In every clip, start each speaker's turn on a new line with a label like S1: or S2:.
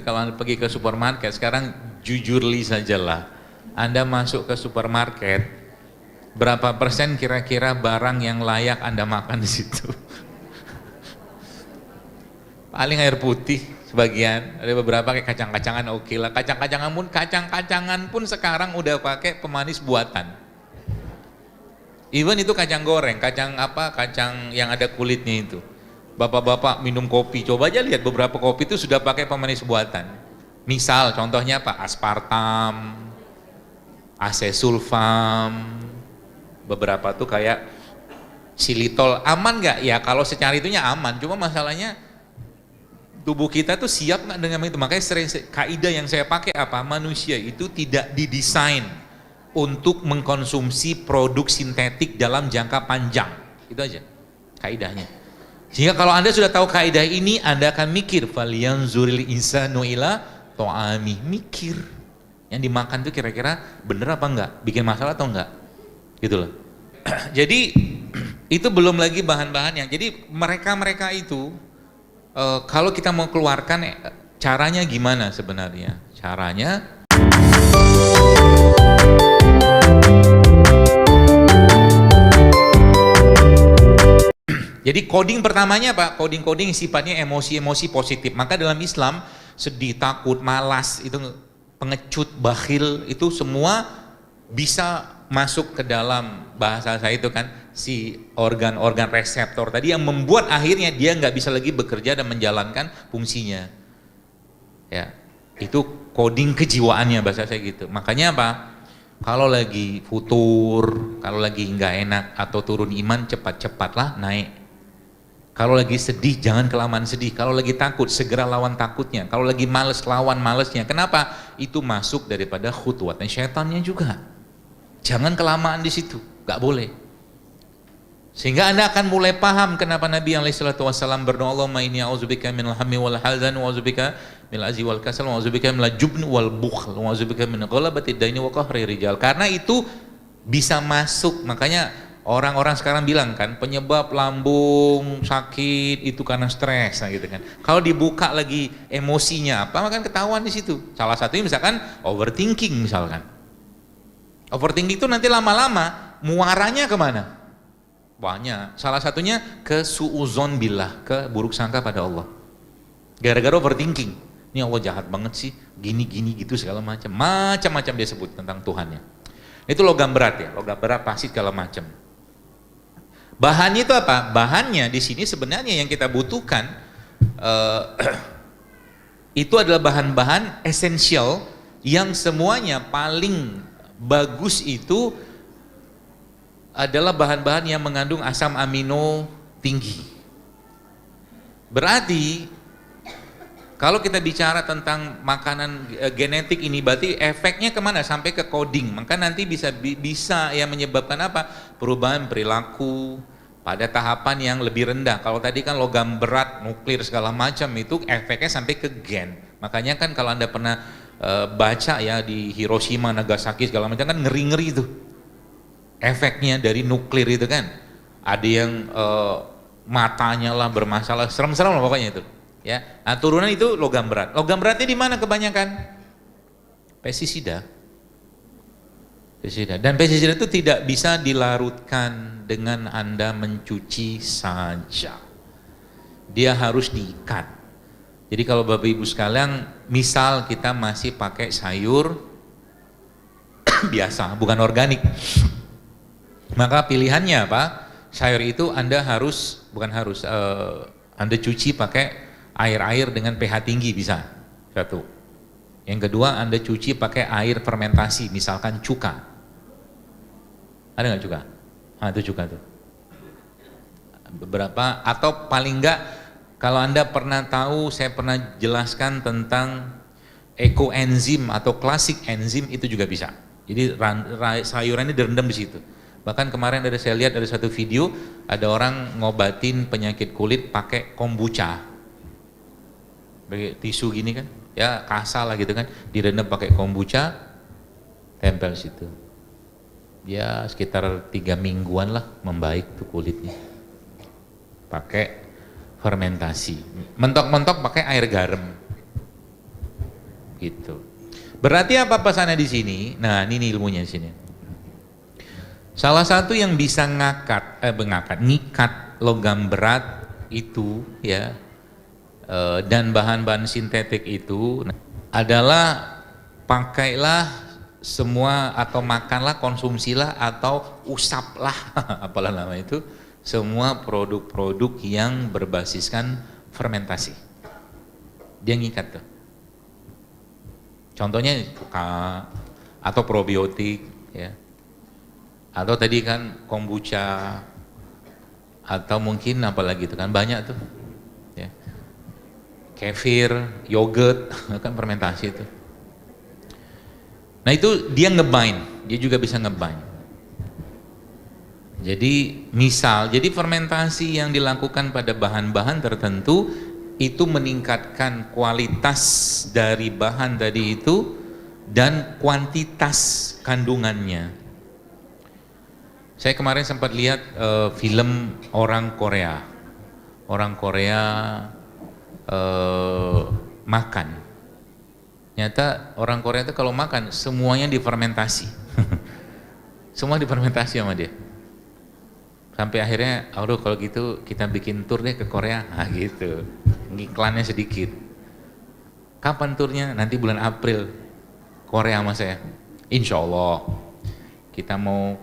S1: Kalau Anda pergi ke supermarket, sekarang jujurli sajalah. Anda masuk ke supermarket, berapa persen kira-kira barang yang layak Anda makan di situ? Paling air putih sebagian, ada beberapa kayak kacang-kacangan oke lah. Kacang-kacangan pun sekarang udah pakai pemanis buatan. Even itu kacang goreng, kacang yang ada kulitnya itu. Bapak-bapak minum kopi, coba aja lihat beberapa kopi itu sudah pakai pemanis buatan. Misal contohnya apa? Aspartam, asesulfam, beberapa tuh kayak xilitol. Aman nggak? Ya kalau secara itunya aman, cuma masalahnya tubuh kita tuh siap nggak dengan itu. Makanya kaidah yang saya pakai apa? Manusia itu tidak didesain untuk mengkonsumsi produk sintetik dalam jangka panjang. Itu aja kaidahnya. Sehingga kalau Anda sudah tahu kaidah ini, Anda akan mikir, falyanzuril insanu ila ta'ami, mikir. Yang dimakan itu kira-kira bener apa enggak? Bikin masalah atau enggak? Gitu loh. Jadi itu belum lagi bahan-bahannya. Jadi mereka-mereka itu kalau kita mau keluarkan caranya gimana sebenarnya? Caranya jadi coding pertamanya Pak, coding sifatnya emosi-emosi positif. Maka dalam Islam sedih, takut, malas, itu pengecut, bakhil, itu semua bisa masuk ke dalam bahasa saya itu kan si organ-organ reseptor tadi yang membuat akhirnya dia nggak bisa lagi bekerja dan menjalankan fungsinya. Ya, itu coding kejiwaannya bahasa saya gitu. Makanya apa? Kalau lagi futur, kalau lagi nggak enak atau turun iman, cepat-cepatlah naik. Kalau lagi sedih, jangan kelamaan sedih. Kalau lagi takut, segera lawan takutnya. Kalau lagi males, lawan malesnya. Kenapa? Itu masuk daripada khutuwatnya syaitannya juga. Jangan kelamaan di situ, gak boleh. Sehingga Anda akan mulai paham kenapa Nabi SAW berdoa, Allahumma inni a'udzubika minal hammi wal hazan wa a'udzubika minal azzi wal kasal wa a'udzubika minal jubn wal bukhl wa a'udzubika min ghalabati daini wa qahri rijal. Karena itu bisa masuk, makanya orang-orang sekarang bilang kan penyebab lambung sakit itu karena stres, nah gitu kan. Kalau dibuka lagi emosinya apa, maka ketahuan di situ. Salah satunya misalkan overthinking misalkan. Overthinking itu nanti lama-lama muaranya kemana? Banyak. Salah satunya ke suuzon billah, ke buruk sangka pada Allah. Gara-gara overthinking. Ini Allah jahat banget sih, gini-gini gitu segala macam. Macam-macam dia sebut tentang Tuhannya. Itu logam berat ya, logam berat pasti segala macam. Bahannya itu apa? Bahannya di sini sebenarnya yang kita butuhkan itu adalah bahan-bahan esensial yang semuanya paling bagus itu adalah bahan-bahan yang mengandung asam amino tinggi. Berarti kalau kita bicara tentang makanan genetik ini, berarti efeknya kemana? Sampai ke coding. Maka nanti bisa yang menyebabkan apa? Perubahan perilaku pada tahapan yang lebih rendah. Kalau tadi kan logam berat, nuklir segala macam itu efeknya sampai ke gen. Makanya kan kalau Anda pernah baca ya di Hiroshima, Nagasaki segala macam kan ngeri-ngeri itu. Efeknya dari nuklir itu kan. Ada yang matanya lah bermasalah, serem-serem lah pokoknya itu. Ya, nah, turunan itu logam berat. Logam beratnya di mana kebanyakan? Pestisida. Dan pestisida itu tidak bisa dilarutkan dengan Anda mencuci saja. Dia harus diikat. Jadi kalau Bapak Ibu sekalian, misal kita masih pakai sayur biasa, bukan organik, maka pilihannya apa? Sayur itu Anda harus, Anda cuci pakai air-air dengan pH tinggi bisa, satu. Yang kedua, Anda cuci pakai air fermentasi, misalkan cuka. Ada nggak cuka? Ah, itu cuka tuh. Beberapa, atau paling enggak, kalau Anda pernah tahu, saya pernah jelaskan tentang ekoenzim atau klasik enzim itu juga bisa. Jadi sayurannya direndam di situ. Bahkan kemarin saya lihat ada satu video, ada orang ngobatin penyakit kulit pakai kombucha. Pakai tisu gini kan, ya kasar lah gitu kan, direndam pakai kombucha, tempel situ. Ya sekitar 3 mingguan lah membaik tuh kulitnya. Pakai fermentasi, mentok-mentok pakai air garam. Gitu. Berarti apa pesannya di sini? Nah, ini ilmunya di sini. Salah satu yang bisa ngikat logam berat itu ya, dan bahan-bahan sintetik itu adalah pakailah semua atau makanlah, konsumsilah atau usaplah apalah nama itu, semua produk-produk yang berbasiskan fermentasi. Dia ngikat tuh. Contohnya atau probiotik ya. Atau tadi kan kombucha, atau mungkin apalagi itu kan banyak tuh. Ya. Kefir, yogurt, kan fermentasi itu. Nah itu dia ngebind, dia juga bisa ngebind. Jadi misal, jadi fermentasi yang dilakukan pada bahan-bahan tertentu itu meningkatkan kualitas dari bahan tadi itu dan kuantitas kandungannya. Saya kemarin sempat lihat film orang Korea makan. Ternyata orang Korea itu kalau makan semuanya difermentasi. Semua difermentasi sama dia. Sampai akhirnya, aduh kalau gitu kita bikin tur deh ke Korea, nah gitu. Iklannya sedikit. Kapan turnya? Nanti bulan April. Korea sama saya. Insya Allah kita mau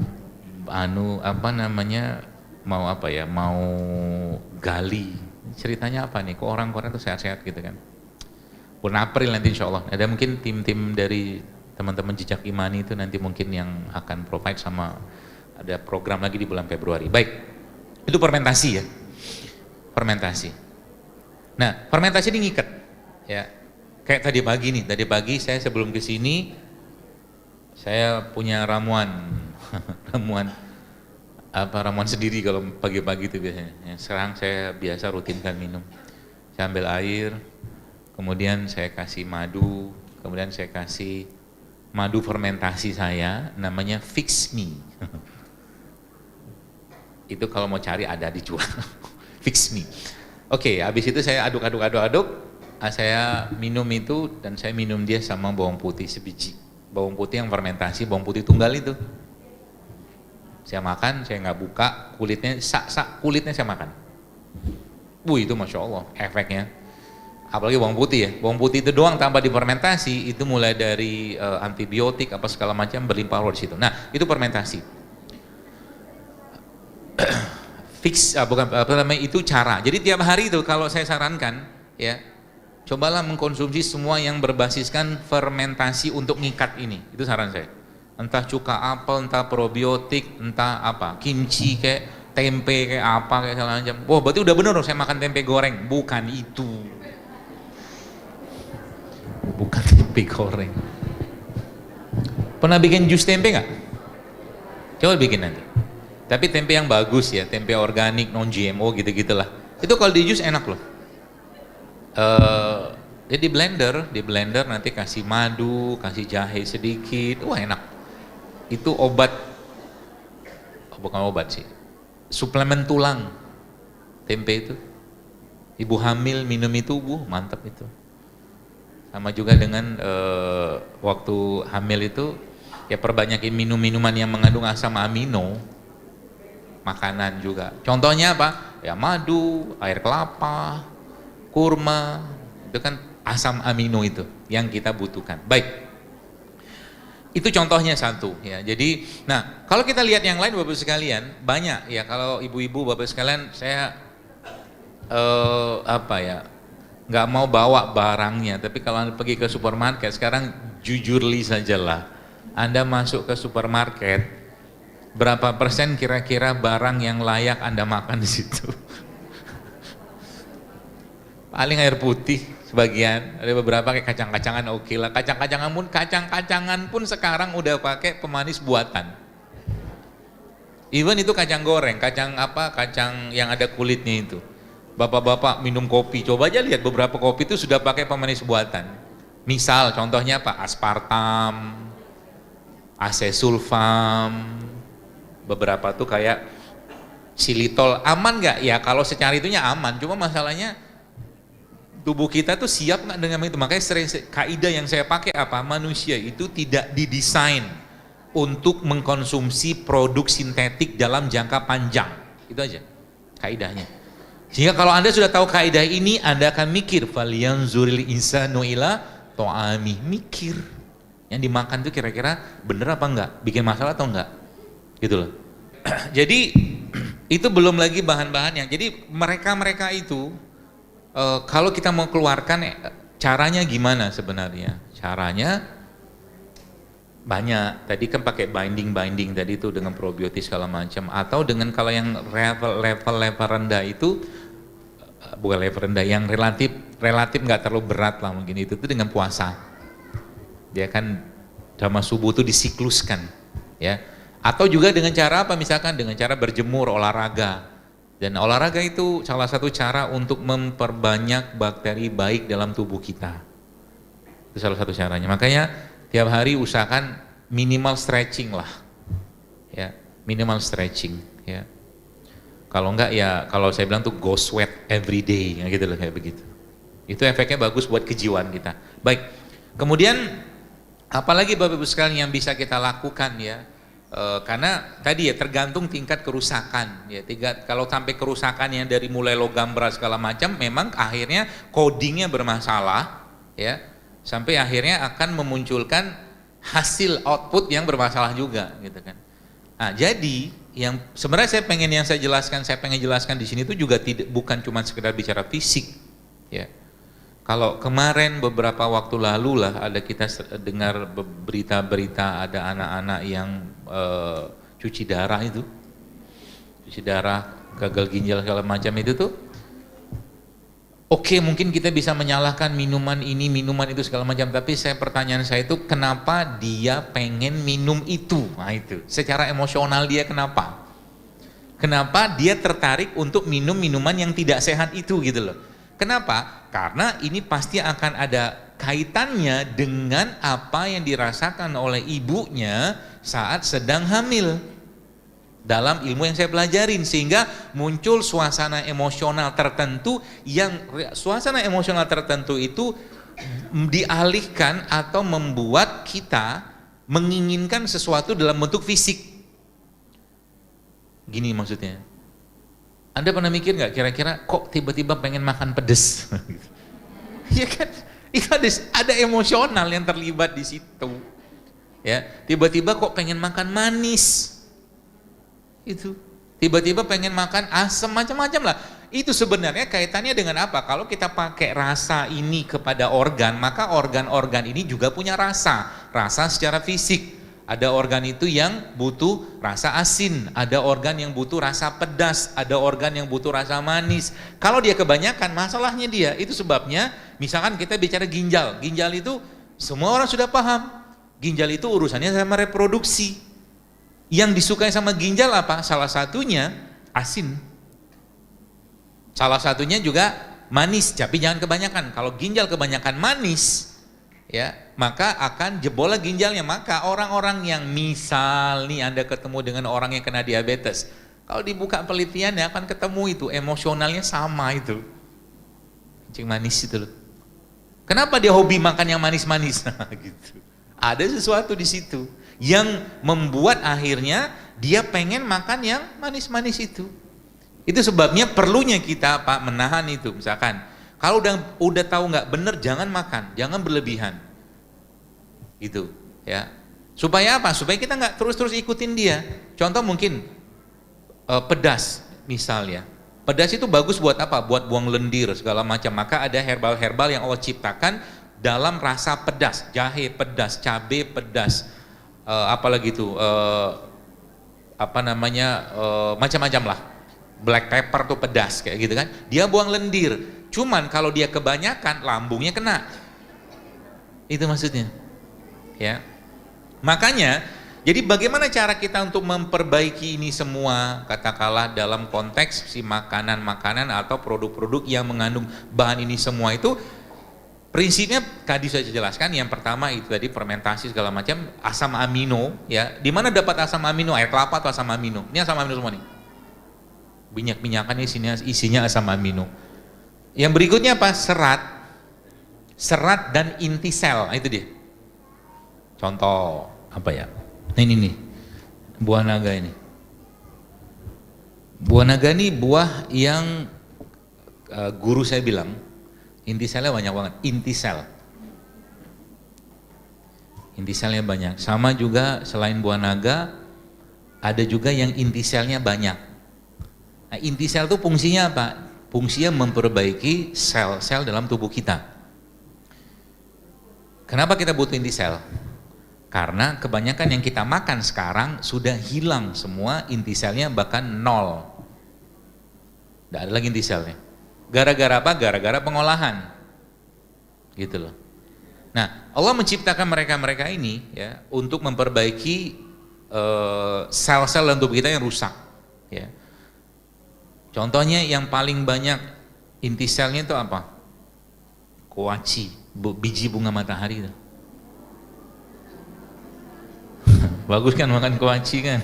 S1: mau gali. Ceritanya apa nih? Kok orang Korea tuh sehat-sehat gitu kan? Bulan April nanti insya Allah. Ada mungkin tim-tim dari teman-teman Jejak Imani itu nanti mungkin yang akan provide, sama ada program lagi di bulan Februari. Baik, itu fermentasi ya, fermentasi. Nah, fermentasi ini ngikat, ya. Kayak tadi pagi saya sebelum ke sini, saya punya ramuan, ramuan sendiri kalau pagi-pagi itu biasanya. Yang sekarang saya biasa rutinkan minum. Saya ambil air, kemudian saya kasih madu, kemudian saya kasih madu fermentasi saya, namanya Fix Me. Itu kalau mau cari ada dijual. Fix Me. Oke, habis itu saya aduk, saya minum itu, dan saya minum dia sama bawang putih sebiji. Bawang putih yang fermentasi, bawang putih tunggal itu. Saya makan, saya nggak buka kulitnya, kulitnya saya makan. Itu Masya Allah efeknya. Apalagi bawang putih ya, bawang putih itu doang tanpa difermentasi, itu mulai dari antibiotik apa segala macam berlimpah ruah di situ. Nah, itu fermentasi. Itu cara. Jadi tiap hari itu kalau saya sarankan ya, cobalah mengkonsumsi semua yang berbasiskan fermentasi untuk ngikat ini. Itu saran saya. Entah cuka apel, entah probiotik, entah apa, kimchi kayak tempe kayak apa kayak segala macam. Wah, berarti udah bener dong saya makan tempe goreng. Bukan itu. Bukan tempe goreng. Pernah bikin jus tempe nggak? Coba bikin nanti. Tapi tempe yang bagus ya, tempe organik, non GMO gitu-gitulah. Itu kalau di jus enak loh. Jadi di blender nanti kasih madu, kasih jahe sedikit, wah enak. Itu obat, bukan obat sih, suplemen tulang tempe itu. Ibu hamil minum itu, mantap itu. Sama juga dengan waktu hamil itu, ya perbanyakin minum minuman yang mengandung asam amino. Makanan juga. Contohnya apa? Ya madu, air kelapa, kurma, itu kan asam amino itu yang kita butuhkan. Baik. Itu contohnya satu ya. Jadi, nah, kalau kita lihat yang lain Bapak sekalian, banyak ya. Kalau ibu-ibu Bapak sekalian, saya nggak mau bawa barangnya, tapi kalau Anda pergi ke supermarket sekarang jujurli sajalah. Anda masuk ke supermarket, berapa persen kira-kira barang yang layak Anda makan di situ? Paling air putih sebagian, ada beberapa kayak kacang-kacangan oke lah. Kacang-kacangan pun sekarang udah pakai pemanis buatan. Even itu kacang goreng, kacang yang ada kulitnya itu. Bapak-bapak minum kopi, coba aja lihat beberapa kopi itu sudah pakai pemanis buatan. Misal contohnya apa? Aspartam, asesulfam, beberapa tuh kayak xilitol. Aman nggak? Ya kalau secara itunya aman, cuma masalahnya tubuh kita tuh siap nggak dengan itu. Makanya kaidah yang saya pakai apa? Manusia itu tidak didesain untuk mengkonsumsi produk sintetik dalam jangka panjang. Itu aja kaidahnya. Sehingga kalau Anda sudah tahu kaidah ini, Anda akan mikir falyanzuril insanu ila ta'ami, mikir yang dimakan itu kira-kira bener apa enggak, bikin masalah atau enggak, gitu loh. Jadi itu belum lagi bahan-bahannya. Jadi mereka itu kalau kita mau keluarkan caranya gimana sebenarnya? Caranya banyak. Tadi kan pakai binding tadi itu dengan probiotik segala macam, atau dengan kalau yang level rendah itu bukan level rendah, yang relatif nggak terlalu berat lah mungkin itu tuh dengan puasa. Dia kan sama subuh itu disikluskan, ya. Atau juga dengan cara apa? Misalkan dengan cara berjemur, olahraga. Dan olahraga itu salah satu cara untuk memperbanyak bakteri baik dalam tubuh kita. Itu salah satu caranya. Makanya tiap hari usahakan minimal stretching lah. Ya, minimal stretching, ya. Kalau enggak ya kalau saya bilang tuh go sweat every day, ya gitu loh, kayak begitu. Itu efeknya bagus buat kejiwaan kita. Baik. Kemudian apalagi Bapak Ibu sekalian yang bisa kita lakukan, ya. Karena tadi ya tergantung tingkat kerusakan, ya. Kalau sampai kerusakannya dari mulai logam berat segala macam, memang akhirnya codingnya bermasalah, ya, sampai akhirnya akan memunculkan hasil output yang bermasalah juga, gitu kan. Nah, jadi yang sebenarnya saya pengen jelaskan di sini itu juga bukan cuma sekedar bicara fisik, ya. Kalau kemarin beberapa waktu lalu lah ada kita dengar berita-berita ada anak-anak yang cuci darah, gagal ginjal segala macam itu tuh. Oke, mungkin kita bisa menyalahkan minuman ini, minuman itu segala macam, tapi pertanyaan saya itu kenapa dia pengen minum itu? Nah itu, secara emosional dia kenapa? Kenapa dia tertarik untuk minum minuman yang tidak sehat itu gitu loh? Kenapa? Karena ini pasti akan ada kaitannya dengan apa yang dirasakan oleh ibunya saat sedang hamil. Dalam ilmu yang saya pelajarin, sehingga muncul suasana emosional tertentu itu dialihkan atau membuat kita menginginkan sesuatu dalam bentuk fisik. Gini maksudnya. Anda pernah mikir nggak kira-kira kok tiba-tiba pengen makan pedes? Iya kan? Itu ada emosional yang terlibat di situ. Ya, tiba-tiba kok pengen makan manis. Itu tiba-tiba pengen makan asam, macam-macam lah. Itu sebenarnya kaitannya dengan apa? Kalau kita pakai rasa ini kepada organ, maka organ-organ ini juga punya rasa secara fisik. Ada organ itu yang butuh rasa asin, ada organ yang butuh rasa pedas, ada organ yang butuh rasa manis. Kalau dia kebanyakan, masalahnya dia. Itu sebabnya misalkan kita bicara ginjal itu semua orang sudah paham. Ginjal itu urusannya sama reproduksi. Yang disukai sama ginjal apa? Salah satunya asin. Salah satunya juga manis, tapi jangan kebanyakan. Kalau ginjal kebanyakan manis, ya, maka akan jebol ginjalnya. Maka orang-orang yang misal nih Anda ketemu dengan orang yang kena diabetes, kalau dibuka penelitiannya akan ketemu itu emosionalnya sama itu. Kencing manis itu loh. Kenapa dia hobi makan yang manis-manis? Gitu. Ada sesuatu di situ yang membuat akhirnya dia pengen makan yang manis-manis itu. Itu sebabnya perlunya kita menahan itu. Misalkan kalau udah tahu nggak bener, jangan makan, jangan berlebihan. Gitu, ya. Supaya apa? Supaya kita nggak terus-terus ikutin dia. Contoh mungkin pedas misalnya. Pedas itu bagus buat apa? Buat buang lendir segala macam. Maka ada herbal-herbal yang Allah ciptakan dalam rasa pedas, jahe pedas, cabai pedas. Apalagi itu macam-macam lah, black pepper tuh pedas kayak gitu kan, dia buang lendir. Cuman kalau dia kebanyakan lambungnya kena, itu maksudnya, ya. Makanya jadi bagaimana cara kita untuk memperbaiki ini semua, katakanlah dalam konteks si makanan-makanan atau produk-produk yang mengandung bahan ini semua itu. Prinsipnya tadi saya jelaskan, yang pertama itu tadi fermentasi segala macam, asam amino, ya. Di mana dapat asam amino? Air kelapa atau asam amino? Ini asam amino semua nih. Minyak-minyakan isinya asam amino. Yang berikutnya apa? Serat. Serat dan inti sel, itu dia. Contoh apa ya? Nah, ini nih, buah naga ini. Buah naga ini buah yang guru saya bilang inti selnya banyak banget, inti sel. Inti selnya banyak. Sama juga selain buah naga, ada juga yang inti selnya banyak. Nah, inti sel itu fungsinya apa? Fungsinya memperbaiki sel-sel dalam tubuh kita. Kenapa kita butuh inti sel? Karena kebanyakan yang kita makan sekarang sudah hilang semua inti selnya, bahkan nol. Tidak ada lagi inti selnya. Gara-gara apa? Gara-gara pengolahan. Gitu loh. Nah, Allah menciptakan mereka-mereka ini ya untuk memperbaiki sel-sel dalam tubuh kita yang rusak. Ya. Contohnya yang paling banyak inti selnya itu apa? Kuaci, biji bunga matahari itu. Bagus kan makan kuaci kan?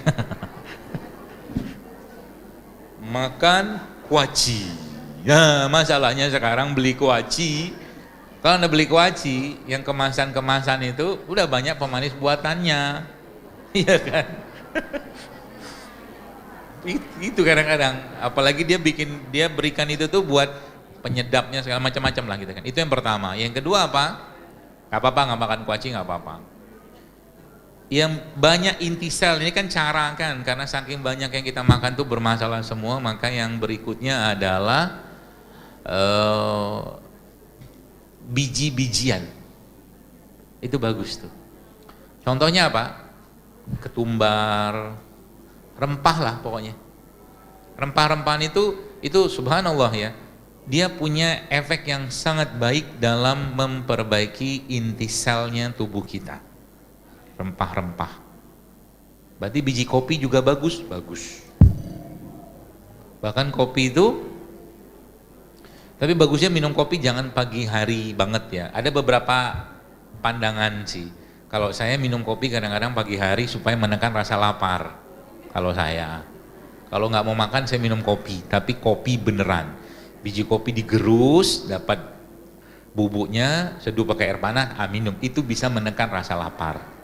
S1: Makan kuaci. Nah, masalahnya sekarang beli kuaci. Kalau Anda beli kuaci, yang kemasan-kemasan itu udah banyak pemanis buatannya. Iya kan? Itu kadang-kadang, apalagi dia berikan itu tuh buat penyedapnya segala macam-macam lah gitu kan. Itu yang pertama. Yang kedua apa? Gak apa-apa nggak makan kuaci, nggak apa-apa. Yang banyak inti sel ini kan cara kan, karena saking banyak yang kita makan tuh bermasalah semua, maka yang berikutnya adalah biji-bijian. Itu bagus tuh. Contohnya apa? Ketumbar, rempah lah pokoknya. Rempah-rempahan itu subhanallah ya, dia punya efek yang sangat baik dalam memperbaiki inti selnya tubuh kita. Rempah-rempah. Berarti biji kopi juga bagus. Bahkan kopi itu, tapi bagusnya minum kopi jangan pagi hari banget ya. Ada beberapa pandangan sih. Kalau saya minum kopi kadang-kadang pagi hari supaya menekan rasa lapar. Kalau saya, kalau nggak mau makan saya minum kopi, tapi kopi beneran. Biji kopi digerus, dapat bubuknya, seduh pakai air panas, minum. Itu bisa menekan rasa lapar.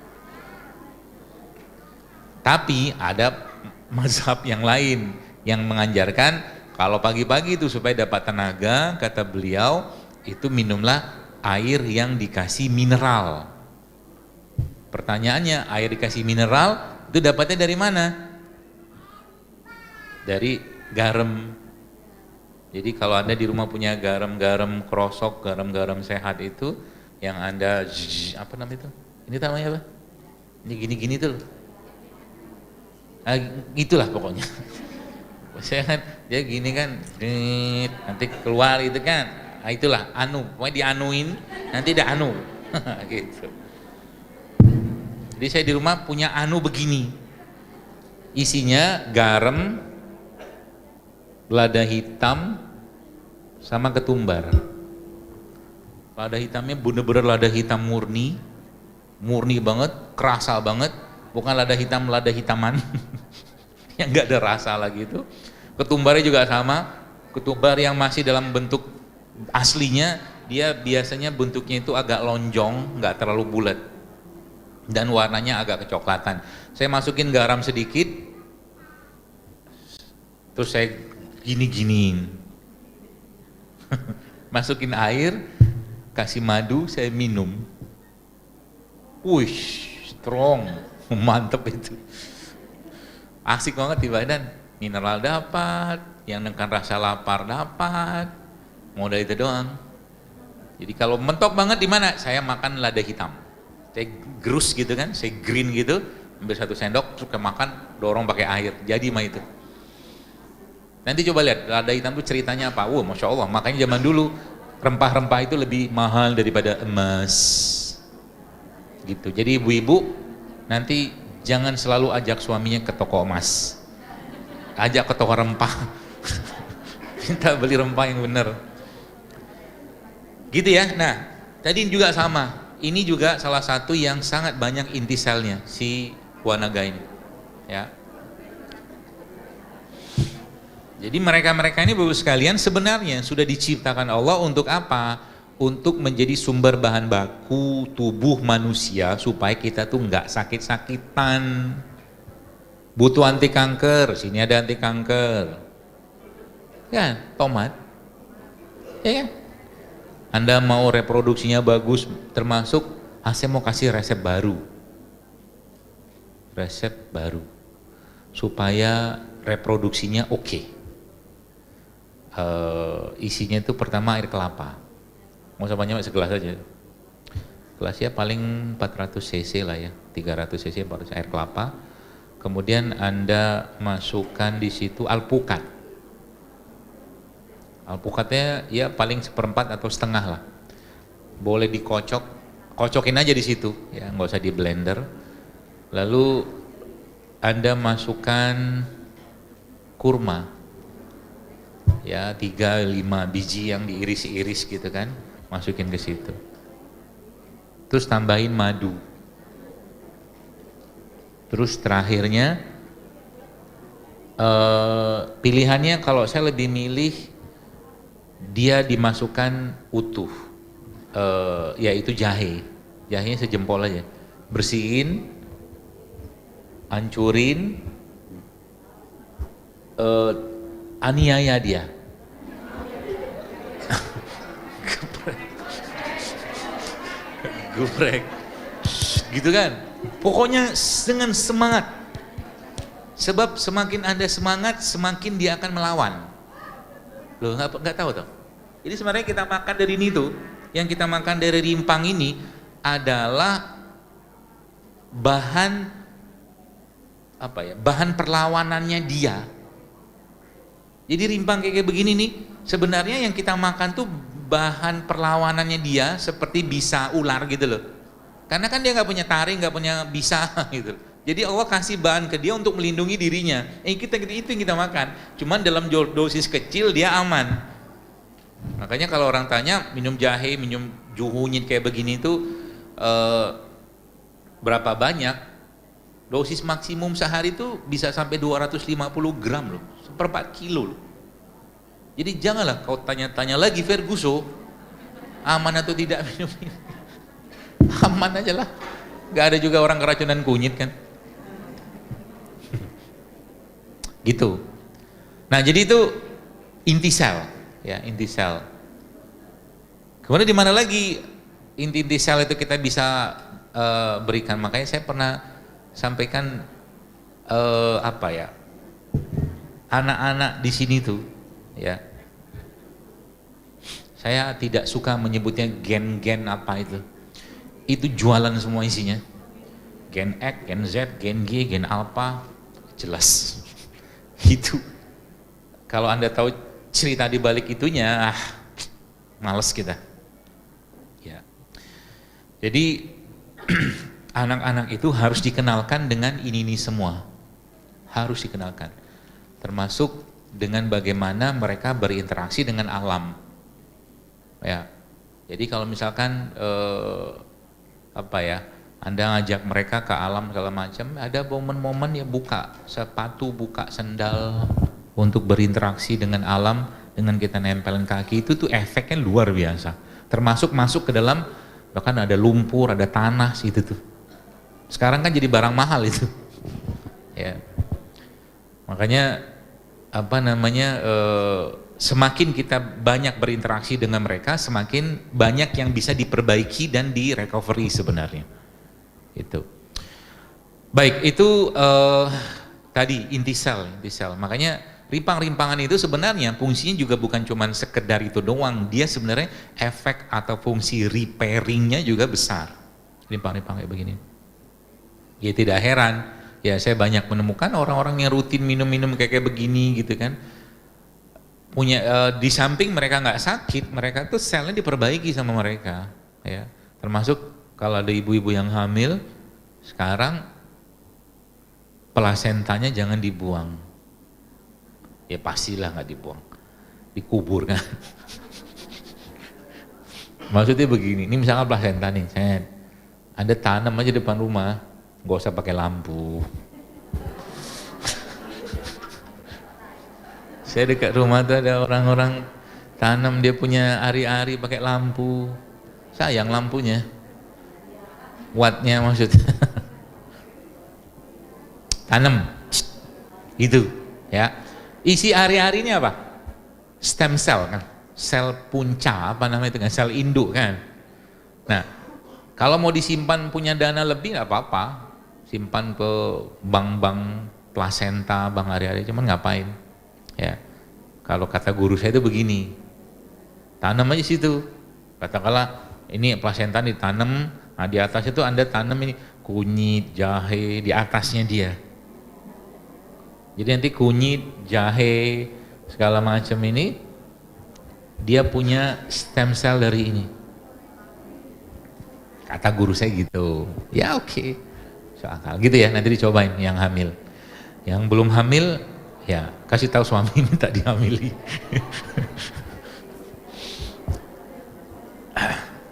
S1: Tapi ada mazhab yang lain yang mengajarkan kalau pagi-pagi itu supaya dapat tenaga, kata beliau, itu minumlah air yang dikasih mineral. Pertanyaannya, air dikasih mineral itu dapatnya dari mana? Dari garam. Jadi kalau Anda di rumah punya garam-garam krosok, garam-garam sehat itu, yang Anda, apa namanya itu? Ini namanya apa? Ini gini-gini tuh. Nah, itulah pokoknya. Saya kan, dia gini kan, nanti keluar itu kan, nah, itulah pokoknya dianuin, nanti ada gitu. Jadi saya di rumah punya begini, isinya garam, lada hitam, sama ketumbar. Lada hitamnya bener-bener lada hitam murni banget, kerasa banget, bukan lada hitaman, yang nggak ada rasa lagi itu. Ketumbarnya juga sama, ketumbar yang masih dalam bentuk aslinya, dia biasanya bentuknya itu agak lonjong, nggak terlalu bulat, dan warnanya agak kecoklatan. Saya masukin garam sedikit, terus saya gini-giniin, masukin air, kasih madu, saya minum. Wih, strong, mantep itu. Asik banget di badan, mineral dapat, yang menekan rasa lapar dapat, modal itu doang. Jadi kalau mentok banget di mana? Saya makan lada hitam. Saya gerus gitu kan, saya green gitu, ambil 1 sendok, terus makan, dorong pakai air, jadi mah itu. Nanti coba lihat, lada hitam itu ceritanya apa? Wah, Masya Allah, makanya zaman dulu rempah-rempah itu lebih mahal daripada emas. Gitu. Jadi ibu-ibu nanti jangan selalu ajak suaminya ke toko emas, ajak ke toko rempah. Minta beli rempah yang benar. Gitu ya. Nah, tadi juga sama. Ini juga salah satu yang sangat banyak inti selnya, si buah naga ini. Ya. Jadi mereka-mereka ini Bapak sekalian sebenarnya sudah diciptakan Allah untuk apa? untuk menjadi sumber bahan baku tubuh manusia supaya kita tuh nggak sakit-sakitan. Butuh anti kanker, sini ada anti kanker. Ya, tomat. Ya kan? Anda mau reproduksinya bagus, termasuk saya mau kasih resep baru. Resep baru. Supaya reproduksinya oke. Isinya itu pertama air kelapa. Mau usah banyak, segelas aja. Gelasnya paling 400 cc lah ya, 300 cc 400 air kelapa. Kemudian Anda masukkan di situ alpukat. Alpukatnya ya paling 1/4 atau setengah lah. Boleh dikocok, kocokin aja di situ, ya nggak usah di blender. Lalu Anda masukkan kurma, ya 3-5 biji yang diiris-iris gitu kan, masukin ke situ. Terus tambahin madu. Terus terakhirnya pilihannya kalau saya lebih milih dia dimasukkan utuh, yaitu jahe. Jahenya sejempol aja. Bersihin, hancurin, aniaya dia. Geprek. Gitu kan. Pokoknya dengan semangat. Sebab semakin Anda semangat, semakin dia akan melawan. Loh, nggak tahu toh. Jadi sebenarnya kita makan dari ini tuh, yang kita makan dari rimpang ini adalah bahan apa ya? Bahan perlawanannya dia. Jadi rimpang kayak begini nih, sebenarnya yang kita makan tuh bahan perlawanannya dia, seperti bisa ular gitu loh. Karena kan dia nggak punya taring, nggak punya bisa gitu. Jadi Allah kasih bahan ke dia untuk melindungi dirinya. Itu yang kita makan. Cuman dalam dosis kecil dia aman. Makanya kalau orang tanya minum jahe, minum juhunyit kayak begini itu berapa banyak? Dosis maksimum sehari itu bisa sampai 250 gram loh, 1/4 kilo loh. Jadi janganlah kau tanya-tanya lagi Ferguso, aman atau tidak minum ini. Aman aja lah. Gak ada juga orang keracunan kunyit kan. Gitu. Nah jadi itu inti sel, ya inti sel. Kemudian di mana lagi inti sel itu kita bisa berikan? Makanya saya pernah sampaikan apa ya, anak-anak di sini tuh, ya. Saya tidak suka menyebutnya gen-gen apa itu. Itu jualan semua isinya. Gen X, gen Z, gen G, gen alpha, jelas. Itu kalau Anda tahu cerita di balik itunya, males kita. Ya. Jadi anak-anak itu harus dikenalkan dengan ini semua. Harus dikenalkan. Termasuk dengan bagaimana mereka berinteraksi dengan alam. Ya. Jadi kalau misalkan apa ya, Anda ngajak mereka ke alam segala macam, ada momen-momen ya buka sepatu, buka sendal untuk berinteraksi dengan alam, dengan kita nempelin kaki itu tuh efeknya luar biasa. Termasuk masuk ke dalam, bahkan ada lumpur, ada tanah situ tuh. Sekarang kan jadi barang mahal itu. Ya. Makanya apa namanya, semakin kita banyak berinteraksi dengan mereka, semakin banyak yang bisa diperbaiki dan direcovery sebenarnya. Itu. Baik, itu tadi inti sel. Makanya rimpang-rimpangan itu sebenarnya fungsinya juga bukan cuma sekedar itu doang, dia sebenarnya efek atau fungsi repairingnya juga besar. Rimpang-rimpang kayak begini. Ya tidak heran, ya saya banyak menemukan orang-orang yang rutin minum-minum kayak begini gitu kan. Punya di samping mereka nggak sakit, mereka tuh selnya diperbaiki sama mereka, ya. Termasuk kalau ada ibu-ibu yang hamil, sekarang plasentanya jangan dibuang. Ya pastilah nggak dibuang, dikubur kan. Maksudnya begini, ini misalkan plasenta nih, Anda tanam aja depan rumah, nggak usah pakai lampu. Saya dekat rumah tuh ada orang-orang Tanam dia punya ari-ari pakai lampu. Sayang lampunya. Wattnya maksudnya. Tanam. Gitu, ya. Isi ari-arinya apa? Stem cell kan. Sel punca apa namanya itu kan, sel induk kan. Nah, kalau mau disimpan punya dana lebih nggak apa-apa. Simpan ke bank-bank plasenta, bank ari-ari, cuman ngapain? Ya. Kalau kata guru saya itu begini. Tanam aja situ. Katakanlah ini plasenta ditanam, nah di atasnya itu Anda tanam ini kunyit, jahe di atasnya dia. Jadi nanti kunyit, jahe, segala macam ini dia punya stem cell dari ini. Kata guru saya gitu. Ya oke. So, akal gitu ya, nanti dicobain yang hamil. Yang belum hamil ya kasih tahu suami minta dihamili.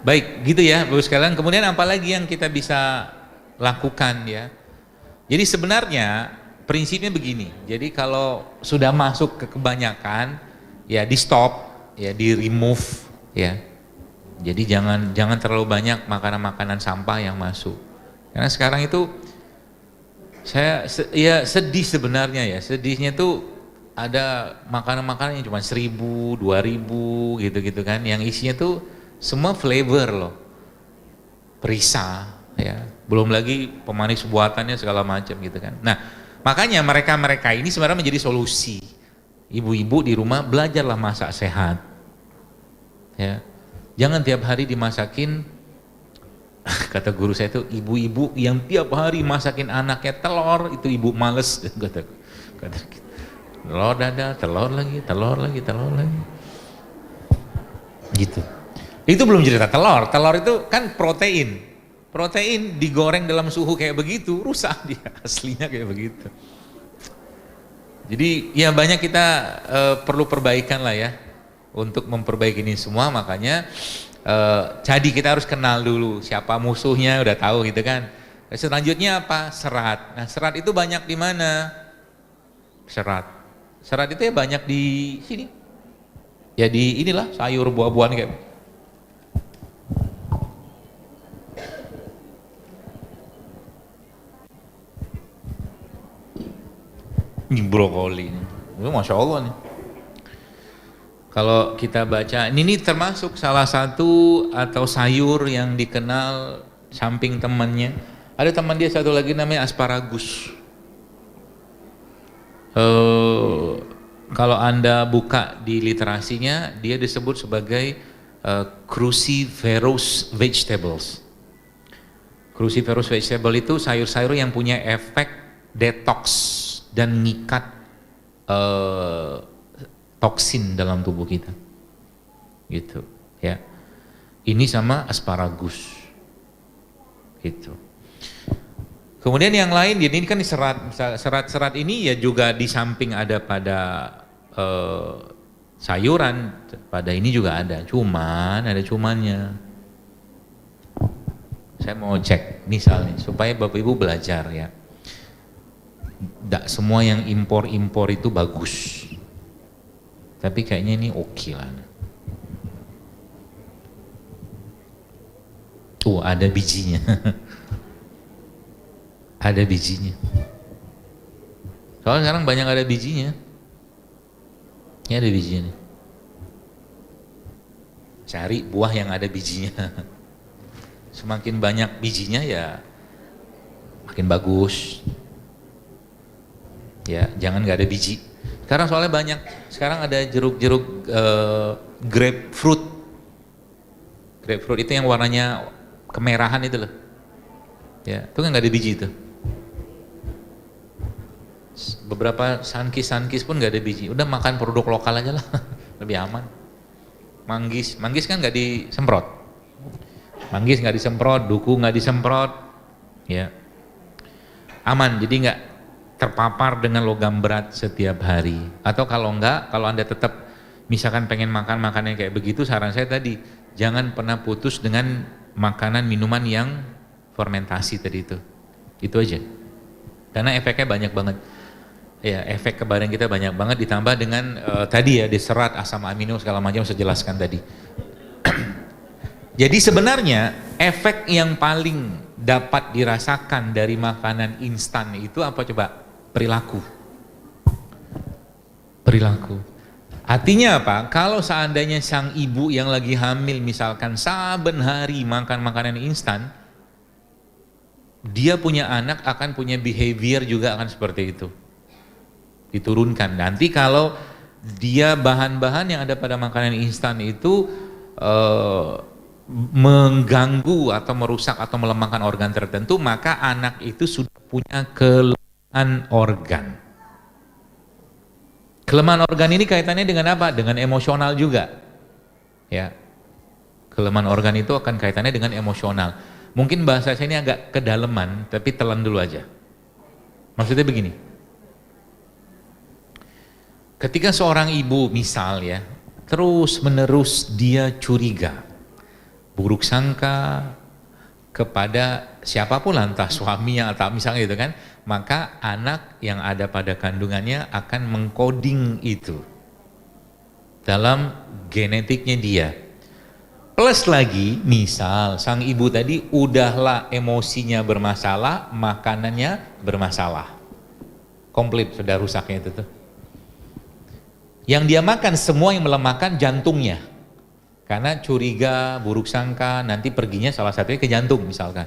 S1: Baik, gitu ya Bapak sekalian. Kemudian apa lagi yang kita bisa lakukan ya? Jadi sebenarnya prinsipnya begini. Jadi kalau sudah masuk ke kebanyakan ya di stop, ya di remove ya. Jadi jangan terlalu banyak makanan-makanan sampah yang masuk. Karena sekarang itu saya ya sedih sebenarnya ya. Sedihnya tuh ada makanan-makanan yang cuma 1.000, 2.000 gitu-gitu kan, yang isinya tuh semua flavor loh, perisa ya, belum lagi pemanis buatannya segala macam gitu kan. Nah makanya mereka ini sebenarnya menjadi solusi. Ibu-ibu di rumah belajarlah masak sehat ya, jangan tiap hari dimasakin. Kata guru saya itu, ibu-ibu yang tiap hari masakin anaknya telur itu ibu males. Kata telur dadar, telur lagi gitu. Itu belum cerita telur itu kan protein digoreng dalam suhu kayak begitu rusak dia, aslinya kayak begitu. Jadi ya banyak kita perlu perbaikan lah ya untuk memperbaiki ini semua. Makanya jadi kita harus kenal dulu siapa musuhnya, udah tahu gitu kan. Selanjutnya apa? Serat. Nah serat itu banyak di mana? Serat itu ya banyak di sini ya, di inilah sayur buah-buahan kayak ini brokoli, itu masya Allah nih. Kalau kita baca, ini termasuk salah satu atau sayur yang dikenal samping temannya. Ada teman dia satu lagi namanya asparagus. Kalau Anda buka di literasinya, dia disebut sebagai cruciferous vegetables. Cruciferous vegetable itu sayur-sayur yang punya efek detox dan ngikat toksin dalam tubuh kita, gitu ya. Ini sama asparagus, gitu. Kemudian yang lain, ini kan serat ini ya juga di samping ada pada sayuran, pada ini juga ada. Ada cumannya. Saya mau cek misalnya supaya Bapak Ibu belajar ya. Tidak semua yang impor itu bagus, tapi kayaknya ini oke lah. Tuh ada bijinya. Ada bijinya. Soalnya sekarang banyak ada bijinya. Ini ada bijinya nih. Cari buah yang ada bijinya. Semakin banyak bijinya ya makin bagus. Ya, jangan nggak ada biji. Sekarang soalnya banyak. Sekarang ada jeruk-jeruk grapefruit. Grapefruit itu yang warnanya kemerahan itu loh. Ya, itu kan nggak ada biji itu. Beberapa sankis pun nggak ada biji. Udah makan produk lokal aja lah, lebih aman. Manggis kan nggak disemprot. Manggis nggak disemprot, duku nggak disemprot, ya aman. Jadi nggak terpapar dengan logam berat setiap hari. Atau kalau enggak, kalau Anda tetap misalkan pengen makan makanan kayak begitu, saran saya tadi jangan pernah putus dengan makanan minuman yang fermentasi tadi itu aja, karena efeknya banyak banget Ya, efek ke badan kita banyak banget, ditambah dengan tadi ya, diserat asam amino segala macam, saya jelaskan tadi. Jadi sebenarnya efek yang paling dapat dirasakan dari makanan instan itu apa coba? Perilaku. Perilaku. Artinya apa? Kalau seandainya sang ibu yang lagi hamil misalkan saben hari makan makanan instan, dia punya anak akan punya behavior juga akan seperti itu. Diturunkan. Nanti kalau dia bahan-bahan yang ada pada makanan instan itu mengganggu atau merusak atau melemahkan organ tertentu, maka anak itu sudah punya kelemahan organ. Kelemahan organ ini kaitannya dengan apa? Dengan emosional juga. Ya. Kelemahan organ itu akan kaitannya dengan emosional. Mungkin bahasa saya ini agak kedalaman, tapi telan dulu aja. Maksudnya begini. Ketika seorang ibu misal ya, terus menerus dia curiga, buruk sangka kepada siapapun, entah suaminya atau misalnya gitu kan, maka anak yang ada pada kandungannya akan mengkoding itu dalam genetiknya dia. Plus lagi, misal sang ibu tadi udahlah emosinya bermasalah, makanannya bermasalah, komplit sudah rusaknya itu tuh. Yang dia makan semua yang melemahkan jantungnya, karena curiga, buruk sangka, nanti perginya salah satunya ke jantung misalkan.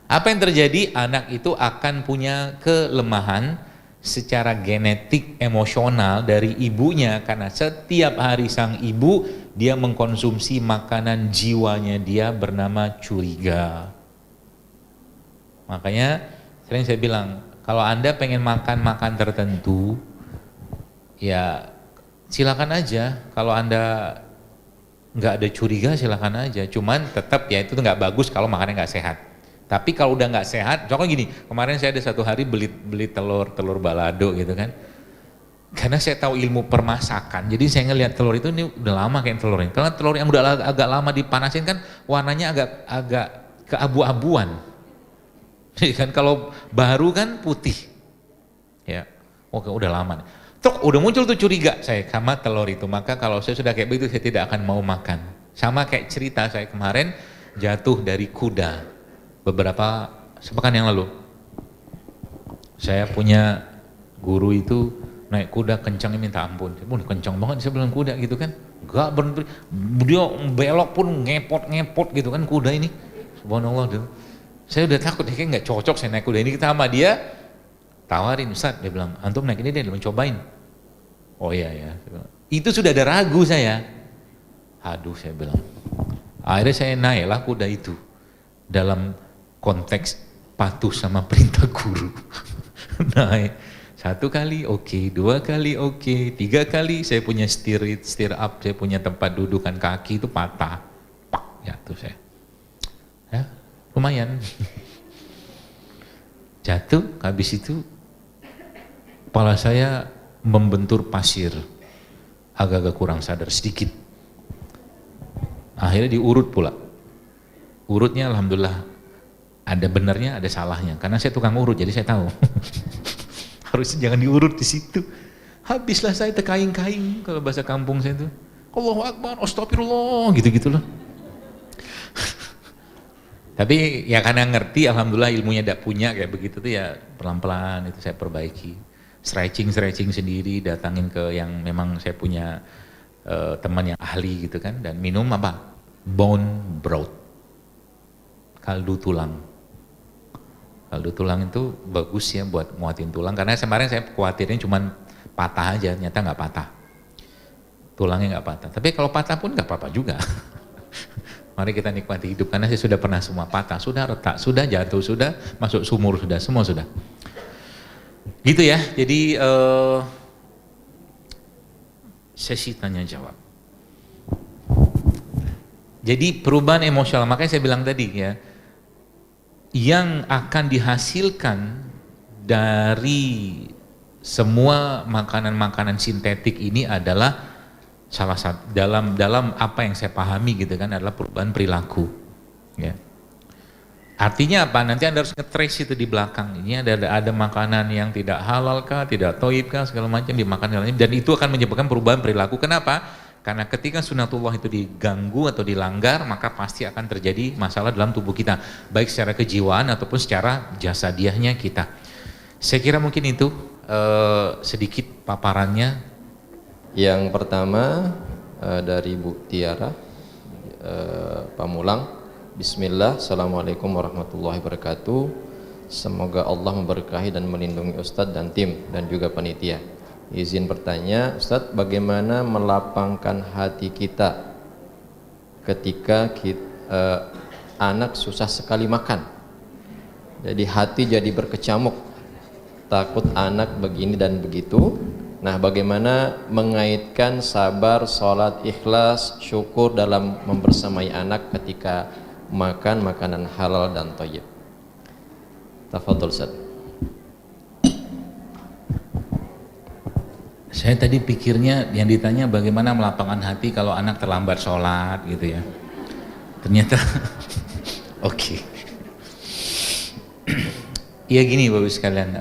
S1: Apa yang terjadi? Anak itu akan punya kelemahan secara genetik emosional dari ibunya, karena setiap hari sang ibu dia mengkonsumsi makanan jiwanya dia bernama curiga. Makanya sering saya bilang, kalau Anda pengen makan tertentu, ya silakan aja. Kalau Anda nggak ada curiga silakan aja, cuman tetap ya itu nggak bagus kalau makannya nggak sehat. Tapi kalau udah nggak sehat, contohnya gini, kemarin saya ada satu hari beli telur balado gitu kan, karena saya tahu ilmu permasakan, jadi saya ngelihat telur itu ini udah lama kayak telur ini, karena telur yang udah agak lama dipanasin kan warnanya agak keabu-abuan, kan kalau baru kan putih, ya, oke udah lama. Tuk, udah muncul tuh curiga saya sama telur itu, maka kalau saya sudah kayak begitu saya tidak akan mau makan. Sama kayak cerita saya kemarin jatuh dari kuda beberapa sepekan yang lalu. Saya punya guru itu naik kuda kencangnya minta ampun. Kencang banget saya bilang kuda gitu kan. Enggak berhenti, dia belok pun ngepot gitu kan kuda ini. Subhanallah tuh. Saya udah takut kayaknya nggak cocok saya naik kuda ini. Kita sama dia tawarin, Ustaz, dia bilang, antum naik ini deh, mencobain. Oh iya ya, itu sudah ada ragu saya. Aduh saya bilang, akhirnya saya naiklah kuda itu dalam konteks patuh sama perintah guru. Naik, 1 kali oke, 2 kali oke, 3 kali saya punya steer up, saya punya tempat dudukan kaki itu patah, pak, jatuh saya. Ya, lumayan. Jatuh, habis itu kepala saya membentur pasir, agak-agak kurang sadar sedikit. Akhirnya diurut pula. Urutnya alhamdulillah ada benarnya, ada salahnya. Karena saya tukang urut, jadi saya tahu. Harusnya jangan diurut di situ. Habislah saya terkaing-kaing kalau bahasa kampung saya itu. Allahu Akbar, astagfirullah, gitu-gitu loh. Tapi ya karena ngerti, alhamdulillah ilmunya tidak punya kayak begitu tuh ya pelan-pelan itu saya perbaiki. Stretching sendiri, datangin ke yang memang saya punya teman yang ahli gitu kan, dan minum apa? Bone broth, kaldu tulang. Kaldu tulang itu bagus ya buat nguatin tulang, karena kemarin saya khawatirnya cuma patah aja, ternyata nggak patah. Tulangnya nggak patah, tapi kalau patah pun nggak apa-apa juga. Mari kita nikmati hidup, karena saya sudah pernah semua patah, sudah retak, sudah jatuh, sudah masuk sumur, sudah semua sudah. Gitu ya, jadi sesi tanya jawab. Jadi perubahan emosional, makanya saya bilang tadi ya, yang akan dihasilkan dari semua makanan-makanan sintetik ini adalah salah satu dalam apa yang saya pahami gitu kan, adalah perubahan perilaku. Ya. Artinya apa? Nanti Anda harus nge-trace itu di belakang. Ini ada makanan yang tidak halal kah, tidak thayyib kah, segala macam dimakan, dan itu akan menyebabkan perubahan perilaku. Kenapa? Karena ketika sunatullah itu diganggu atau dilanggar, maka pasti akan terjadi masalah dalam tubuh kita, baik secara kejiwaan ataupun secara jasadiahnya kita. Saya kira mungkin itu sedikit paparannya.
S2: Yang pertama dari Bu Tiara Pamulang. Bismillah, Assalamualaikum warahmatullahi wabarakatuh. Semoga Allah memberkahi dan melindungi Ustadz dan tim dan juga panitia. Izin bertanya, Ustadz, bagaimana melapangkan hati kita ketika anak susah sekali makan? Jadi hati jadi berkecamuk, takut anak begini dan begitu. Nah, bagaimana mengaitkan sabar, sholat, ikhlas, syukur dalam membersamai anak ketika makan makanan halal dan thayyib? Tafadhol Ustaz.
S1: Saya tadi pikirnya yang ditanya bagaimana melapangkan hati kalau anak terlambat sholat gitu ya. Ternyata oke. Ya gini Bapak sekalian,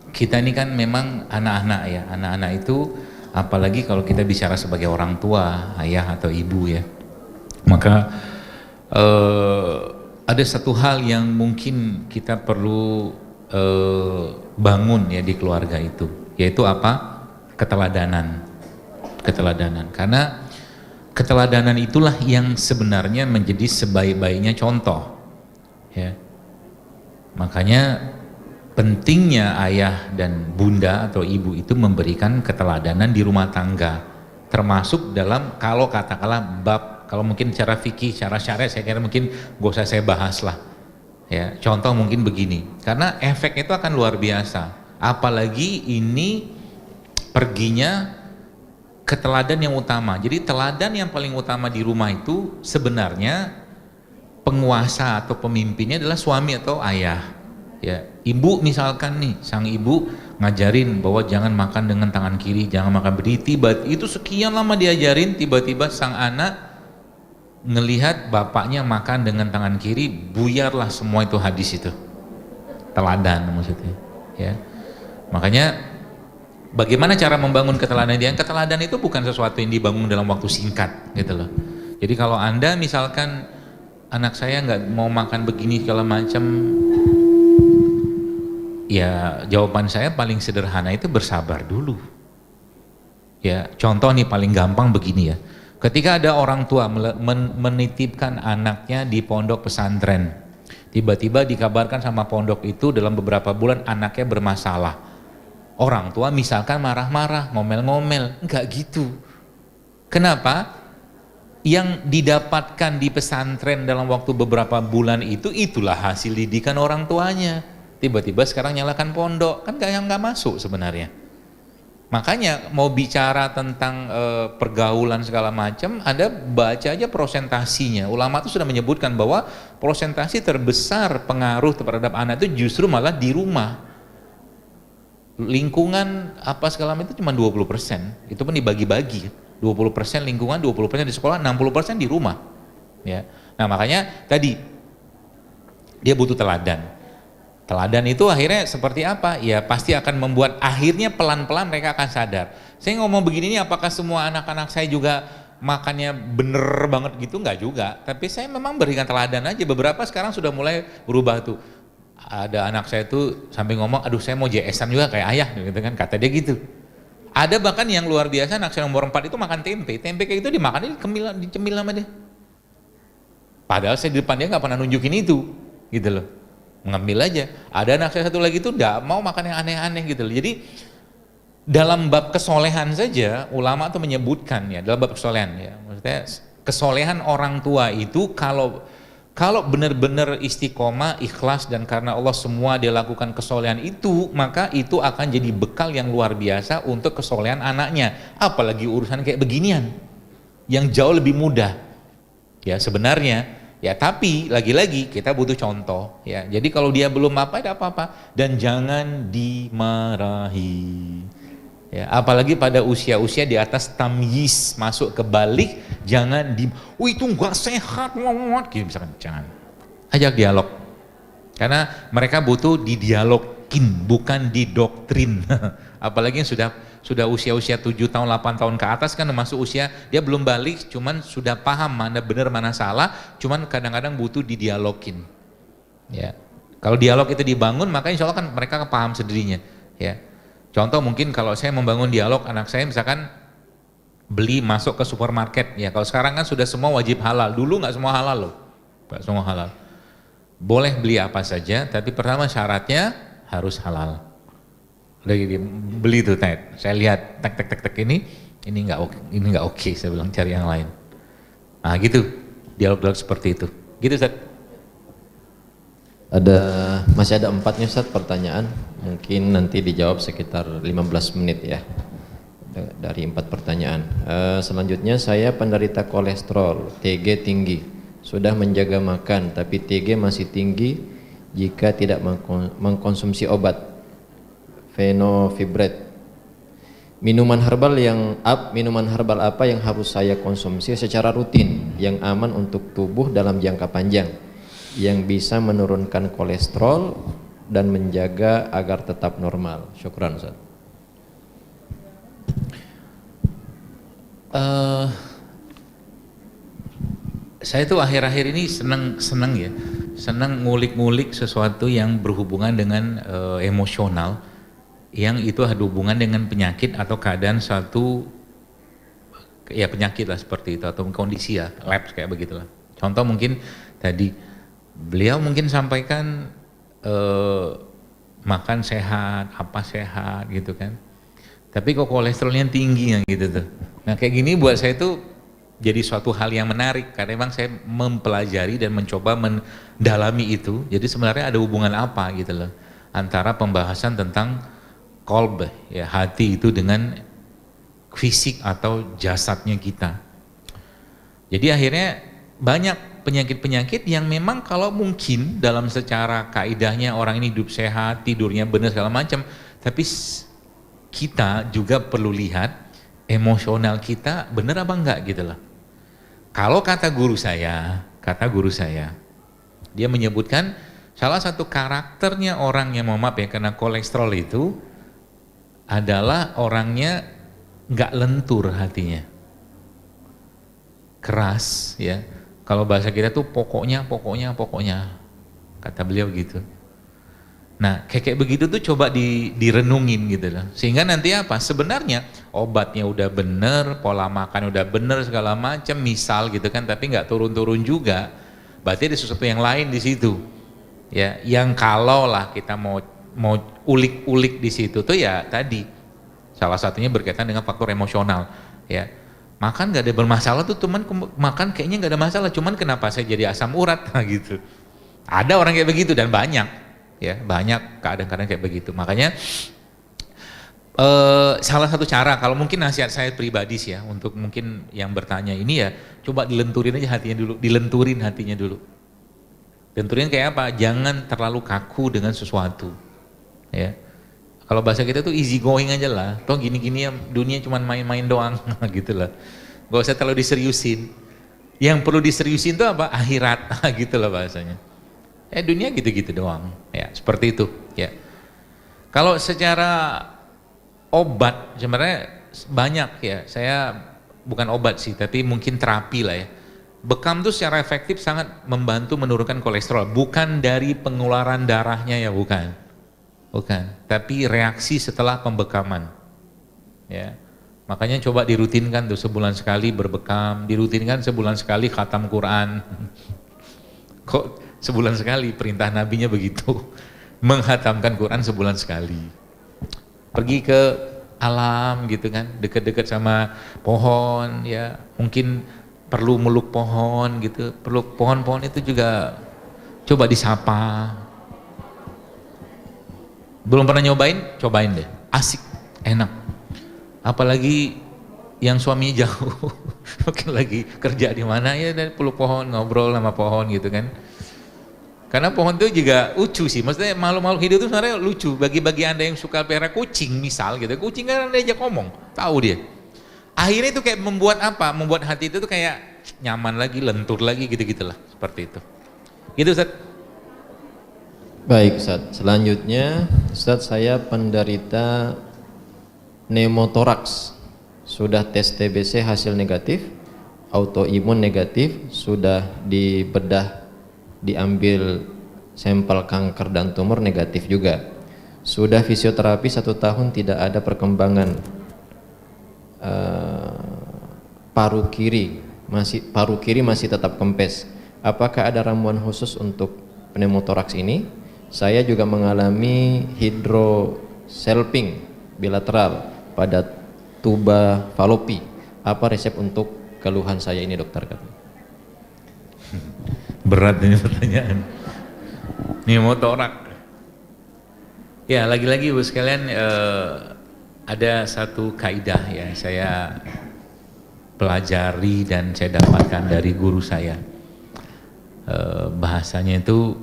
S1: kita ini kan memang anak-anak ya. Anak-anak itu apalagi kalau kita bicara sebagai orang tua, ayah atau ibu ya. Maka ada satu hal yang mungkin kita perlu bangun ya di keluarga itu, yaitu apa? Keteladanan. Karena keteladanan itulah yang sebenarnya menjadi sebaik-baiknya contoh ya. Makanya pentingnya ayah dan bunda atau ibu itu memberikan keteladanan di rumah tangga, termasuk dalam kalau katakanlah bab, kalau mungkin cara fikih, cara syariat saya kira mungkin gak usah saya bahas lah ya. Contoh mungkin begini, karena efek itu akan luar biasa, apalagi ini perginya ke teladan yang utama. Jadi teladan yang paling utama di rumah itu sebenarnya penguasa atau pemimpinnya adalah suami atau ayah ya. Ibu misalkan nih, sang ibu ngajarin bahwa jangan makan dengan tangan kiri, jangan makan berdiri, tiba itu sekian lama diajarin, tiba-tiba sang anak ngelihat bapaknya makan dengan tangan kiri, buyarlah semua itu hadis itu. Teladan maksudnya ya. Makanya bagaimana cara membangun keteladanan dia? Keteladan itu bukan sesuatu yang dibangun dalam waktu singkat gitu loh. Jadi kalau Anda misalkan anak saya nggak mau makan begini segala macam, ya jawaban saya paling sederhana itu bersabar dulu ya. Contoh nih paling gampang begini ya, ketika ada orang tua menitipkan anaknya di pondok pesantren, tiba-tiba dikabarkan sama pondok itu dalam beberapa bulan anaknya bermasalah, orang tua misalkan marah-marah, ngomel-ngomel, enggak gitu. Kenapa? Yang didapatkan di pesantren dalam waktu beberapa bulan itu, itulah hasil didikan orang tuanya. Tiba-tiba sekarang nyalakan pondok, kan nggak masuk sebenarnya. Makanya mau bicara tentang pergaulan segala macam, Anda baca aja prosentasinya. Ulama itu sudah menyebutkan bahwa prosentasi terbesar pengaruh terhadap anak itu justru malah di rumah. Lingkungan apa segala macam itu cuma 20%, itu pun dibagi-bagi. 20% lingkungan, 20% di sekolah, 60% di rumah. Ya. Nah makanya tadi dia butuh teladan. Teladan itu akhirnya seperti apa? Ya pasti akan membuat akhirnya pelan-pelan mereka akan sadar. Saya ngomong begini nih, apakah semua anak-anak saya juga makannya bener banget gitu? Enggak juga. Tapi saya memang berikan teladan aja. Beberapa sekarang sudah mulai berubah tuh. Ada anak saya tuh sampai ngomong, aduh saya mau JS-an juga kayak ayah gitu kan, kata dia gitu. Ada bahkan yang luar biasa, anak saya nomor 4 itu makan tempe kayak itu dimakan, dicemil sama dia. Padahal saya di depan dia nggak pernah nunjukin itu, gitu loh. Mengambil aja. Ada anak saya satu lagi tuh nggak mau makan yang aneh-aneh gitu loh. Jadi dalam bab kesolehan saja ulama tuh menyebutkan ya, dalam bab kesolehan ya, maksudnya kesolehan orang tua itu kalau benar-benar istiqomah, ikhlas, dan karena Allah semua dia lakukan kesolehan itu, maka itu akan jadi bekal yang luar biasa untuk kesolehan anaknya. Apalagi urusan kayak beginian yang jauh lebih mudah ya sebenarnya ya. Tapi lagi-lagi kita butuh contoh ya. Jadi kalau dia belum apa, tidak apa-apa, dan jangan dimarahi ya, apalagi pada usia-usia di atas tamyiz, masuk ke balik, jangan itu nggak sehat gitu misalkan, jangan. ajak dialog. Karena mereka butuh didialogin, bukan didoktrin. Apalagi yang sudah usia-usia 7 tahun, 8 tahun ke atas kan masuk usia, dia belum balik, cuman sudah paham mana benar, mana salah, cuman kadang-kadang butuh didialogin. Ya. Kalau dialog itu dibangun, maka insya Allah kan mereka paham sendirinya. Ya. Contoh mungkin kalau saya membangun dialog anak saya misalkan beli masuk ke supermarket, ya kalau sekarang kan sudah semua wajib halal, dulu nggak semua halal loh, nggak semua halal. Boleh beli apa saja, tapi pertama syaratnya harus halal. Udah gitu, beli tuh Ted, saya lihat tek ini nggak oke, saya bilang cari yang lain. Nah gitu, dialog-dialog seperti itu. Gitu Ustaz.
S2: Masih ada 4 nih Ustaz pertanyaan, mungkin nanti dijawab sekitar 15 menit ya. Dari 4 pertanyaan. Selanjutnya, saya penderita kolesterol, TG tinggi. Sudah menjaga makan, tapi TG masih tinggi jika tidak mengkonsumsi obat fenofibrate. Minuman herbal apa yang harus saya konsumsi secara rutin yang aman untuk tubuh dalam jangka panjang, yang bisa menurunkan kolesterol dan menjaga agar tetap normal? Syukran Ustaz.
S1: Saya tuh akhir-akhir ini senang ngulik-ngulik sesuatu yang berhubungan dengan emosional, yang itu ada hubungan dengan penyakit atau keadaan suatu ya penyakit lah seperti itu, atau kondisi ya, labs kayak begitulah. Contoh mungkin tadi beliau mungkin sampaikan makan sehat, apa sehat gitu kan, tapi kok kolesterolnya tinggi yang gitu tuh. Nah kayak gini buat saya tuh jadi suatu hal yang menarik, karena memang saya mempelajari dan mencoba mendalami itu. Jadi sebenarnya ada hubungan apa gitu loh antara pembahasan tentang qalb, ya hati itu, dengan fisik atau jasadnya kita. Jadi akhirnya banyak penyakit-penyakit yang memang kalau mungkin dalam secara kaidahnya orang ini hidup sehat, tidurnya benar segala macam, tapi kita juga perlu lihat emosional kita benar apa enggak gitu loh. Kalau kata guru saya, dia menyebutkan salah satu karakternya orang yang mau maaf ya kena kolesterol itu adalah orangnya nggak lentur hatinya, keras ya. Kalau bahasa kita tuh pokoknya, kata beliau gitu. Nah kayak begitu tuh coba direnungin gitu loh, sehingga nanti apa, sebenarnya obatnya udah bener, pola makan udah bener segala macam misal gitu kan, tapi nggak turun-turun juga, berarti ada sesuatu yang lain di situ ya, yang kalau lah kita mau ulik-ulik di situ tuh ya tadi salah satunya berkaitan dengan faktor emosional ya. Makan nggak ada bermasalah tuh teman, makan kayaknya nggak ada masalah, cuman kenapa saya jadi asam urat gitu. Ada orang kayak begitu dan banyak ya, banyak kadang-kadang kayak begitu. Makanya salah satu cara, kalau mungkin nasihat saya pribadi sih ya, untuk mungkin yang bertanya ini ya, coba dilenturin aja hatinya dulu, dilenturin hatinya dulu. Lenturin kayak apa? Jangan terlalu kaku dengan sesuatu ya. Kalau bahasa kita tuh easy going aja lah, toh gini-gini ya dunia cuma main-main doang gitu lah. Gak usah terlalu diseriusin. Yang perlu diseriusin tuh apa? Akhirat gitu lah bahasanya. Dunia gitu-gitu doang ya, seperti itu ya. Kalau secara obat sebenarnya banyak ya, saya bukan obat sih tapi mungkin terapi lah ya. Bekam tuh secara efektif sangat membantu menurunkan kolesterol, bukan dari pengeluaran darahnya ya, bukan, tapi reaksi setelah pembekaman ya. Makanya coba dirutinkan tuh sebulan sekali berbekam, dirutinkan sebulan sekali khatam Quran. Kok sebulan sekali, perintah nabinya begitu, menghatamkan Quran sebulan sekali. Pergi ke alam gitu kan, dekat-dekat sama pohon ya, mungkin perlu meluk pohon gitu, peluk pohon-pohon itu juga coba disapa. Belum pernah nyobain, cobain deh, asik, enak. Apalagi yang suaminya jauh, mungkin lagi kerja di mana ya, dan peluk pohon, ngobrol sama pohon gitu kan. Karena pohon itu juga lucu sih, maksudnya makhluk-makhluk hidup itu sebenarnya lucu. Bagi Anda yang suka pelihara kucing misal gitu, kucing kan Anda ajak ngomong, tahu dia. Akhirnya itu kayak membuat apa? Membuat hati itu tuh kayak nyaman lagi, lentur lagi gitu-gitulah, seperti itu. Gitu Ustaz.
S2: Baik Ustaz, selanjutnya Ustaz, saya penderita pneumotoraks, sudah tes TBC hasil negatif, autoimun negatif, sudah dibedah, diambil sampel kanker dan tumor negatif juga, sudah fisioterapi 1 tahun tidak ada perkembangan. Paru kiri masih tetap kempes. Apakah ada ramuan khusus untuk pneumotoraks ini? Saya juga mengalami hidroselping bilateral pada tuba falopi. Apa resep untuk keluhan saya ini, dokter?
S1: Berat ini pertanyaan. Pneumotoraks. Ya, lagi-lagi Ibu sekalian, ada satu kaidah ya saya pelajari dan saya dapatkan dari guru saya. Bahasanya itu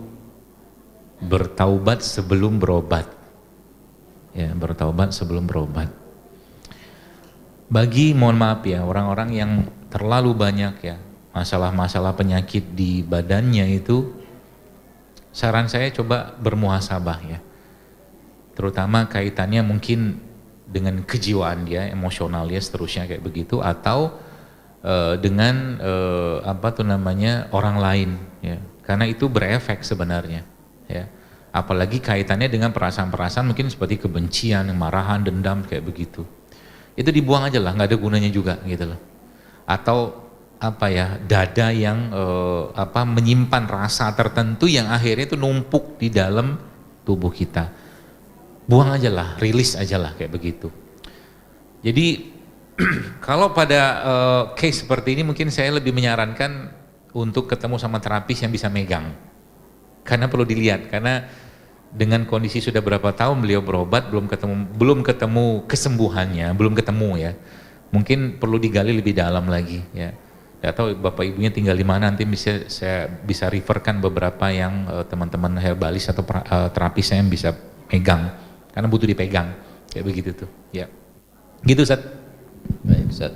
S1: bertaubat sebelum berobat. Ya, bertaubat sebelum berobat. Bagi, mohon maaf ya, orang-orang yang terlalu banyak ya masalah-masalah penyakit di badannya itu, saran saya coba bermuhasabah ya. Terutama kaitannya mungkin dengan kejiwaan dia, emosional dia, seterusnya kayak begitu, atau dengan orang lain ya. Karena itu berefek sebenarnya ya. Apalagi kaitannya dengan perasaan-perasaan mungkin seperti kebencian, kemarahan, dendam kayak begitu. Itu dibuang aja lah, nggak ada gunanya juga gitu loh. Atau dada yang menyimpan rasa tertentu yang akhirnya itu numpuk di dalam tubuh kita. Buang aja lah, rilis aja lah kayak begitu. Jadi kalau pada case seperti ini mungkin saya lebih menyarankan untuk ketemu sama terapis yang bisa megang. Karena perlu dilihat, karena dengan kondisi sudah berapa tahun beliau berobat belum ketemu kesembuhannya, belum ketemu ya. Mungkin perlu digali lebih dalam lagi ya. Tidak tahu Bapak Ibunya tinggal di mana, nanti saya bisa referkan beberapa yang teman-teman herbalis atau terapis yang bisa megang. Karena butuh dipegang kayak begitu tuh ya. Gitu Ustaz.
S2: Baik Ustaz.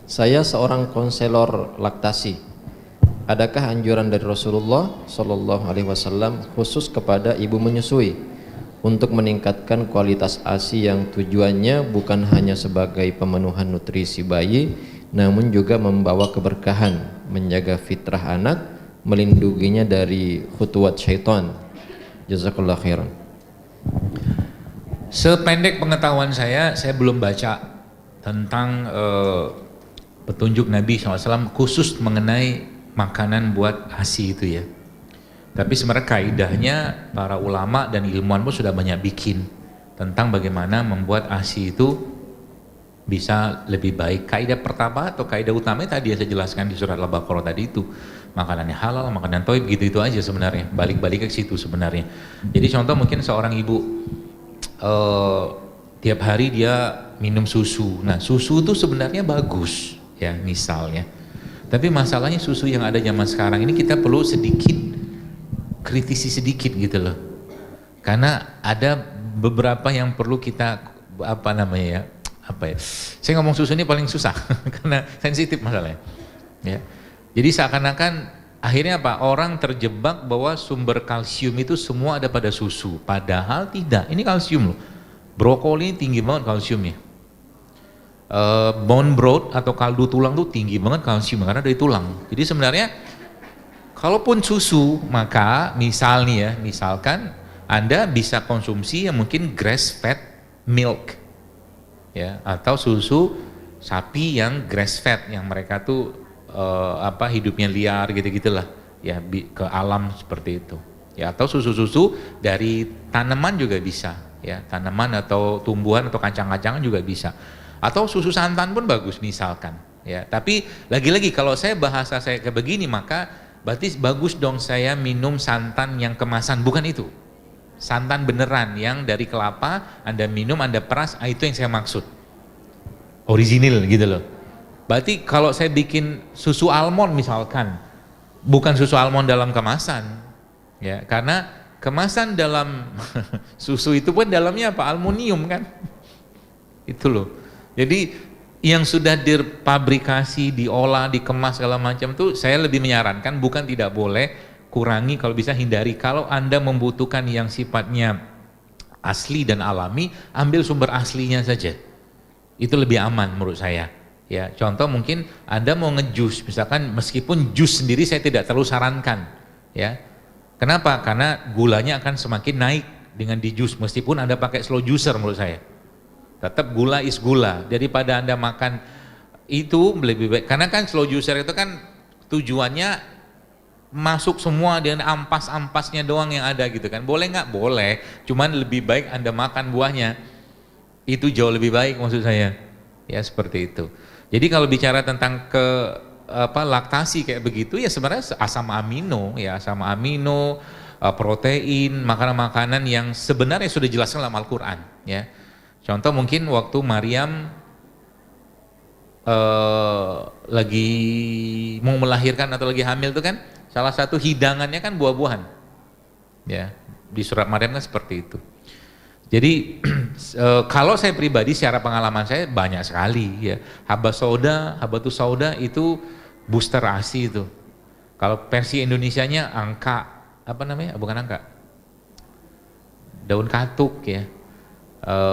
S2: Saya seorang konselor laktasi. Adakah anjuran dari Rasulullah Shallallahu Alaihi Wasallam khusus kepada ibu menyusui untuk meningkatkan kualitas ASI yang tujuannya bukan hanya sebagai pemenuhan nutrisi bayi, namun juga membawa keberkahan, menjaga fitrah anak, melindunginya dari khutuwat syaitan? Jazakallah khairan.
S1: Sependek pengetahuan saya belum baca tentang petunjuk Nabi SAW khusus mengenai makanan buat ASI itu ya. Tapi sebenarnya kaidahnya para ulama dan ilmuwan pun sudah banyak bikin tentang bagaimana membuat ASI itu bisa lebih baik. Kaidah pertama atau kaidah utamanya tadi yang saya jelaskan di surat Al-Baqarah tadi itu, makanannya halal, makanan thayyib, gitu-itu aja sebenarnya. Balik-balik ke situ sebenarnya. Jadi contoh mungkin seorang ibu tiap hari dia minum susu. Nah, susu itu sebenarnya bagus ya misalnya. Tapi masalahnya susu yang ada zaman sekarang ini kita perlu sedikit kritisi sedikit gitu loh. Karena ada beberapa yang perlu kita saya ngomong susu ini paling susah karena sensitif masalahnya. Ya. Jadi seakan-akan akhirnya apa? Orang terjebak bahwa sumber kalsium itu semua ada pada susu. Padahal tidak. Ini kalsium loh. Brokoli tinggi banget kalsiumnya. Bone broth atau kaldu tulang tuh tinggi banget kalsium karena dari tulang. Jadi sebenarnya kalaupun susu, maka misalkan Anda bisa konsumsi yang mungkin grass fed milk ya, atau susu sapi yang grass fed yang mereka tuh hidupnya liar gitu-gitulah ya, ke alam seperti itu ya, atau susu-susu dari tanaman juga bisa ya, tanaman atau tumbuhan atau kacang-kacangan juga bisa. Atau susu santan pun bagus misalkan ya. Tapi lagi-lagi kalau bahasa saya kayak begini, maka berarti bagus dong saya minum santan yang kemasan, bukan itu. Santan beneran yang dari kelapa, Anda minum, Anda peras, itu yang saya maksud. Original gitu loh. Berarti kalau saya bikin susu almond misalkan, bukan susu almond dalam kemasan ya, karena kemasan dalam susu itu pun dalamnya apa? Aluminium kan. Itu loh. Jadi yang sudah dipabrikasi, diolah, dikemas segala macam tuh saya lebih menyarankan, bukan tidak boleh, kurangi, kalau bisa hindari. Kalau Anda membutuhkan yang sifatnya asli dan alami, ambil sumber aslinya saja. Itu lebih aman menurut saya. Ya, contoh mungkin Anda mau ngejus, misalkan meskipun jus sendiri saya tidak terlalu sarankan, ya. Kenapa? Karena gulanya akan semakin naik dengan di jus, meskipun Anda pakai slow juicer menurut saya. Tetap gula is gula. Daripada Anda makan itu lebih baik. Karena kan slow juicer itu kan tujuannya masuk semua dengan ampas-ampasnya doang yang ada gitu kan. Boleh nggak? Boleh. Cuman lebih baik Anda makan buahnya. Itu jauh lebih baik maksud saya. Ya seperti itu. Jadi kalau bicara tentang laktasi kayak begitu ya sebenarnya asam amino ya, asam amino, protein, makanan-makanan yang sebenarnya sudah dijelaskan dalam Al-Qur'an ya. Contoh mungkin waktu Maryam lagi mau melahirkan atau lagi hamil itu kan salah satu hidangannya kan buah-buahan. Ya, di surat Maryam kan seperti itu. Jadi kalau saya pribadi secara pengalaman saya banyak sekali ya. Habatus sauda itu booster ASI itu. Kalau versi Indonesianya angka apa namanya? Bukan angka. Daun katuk ya.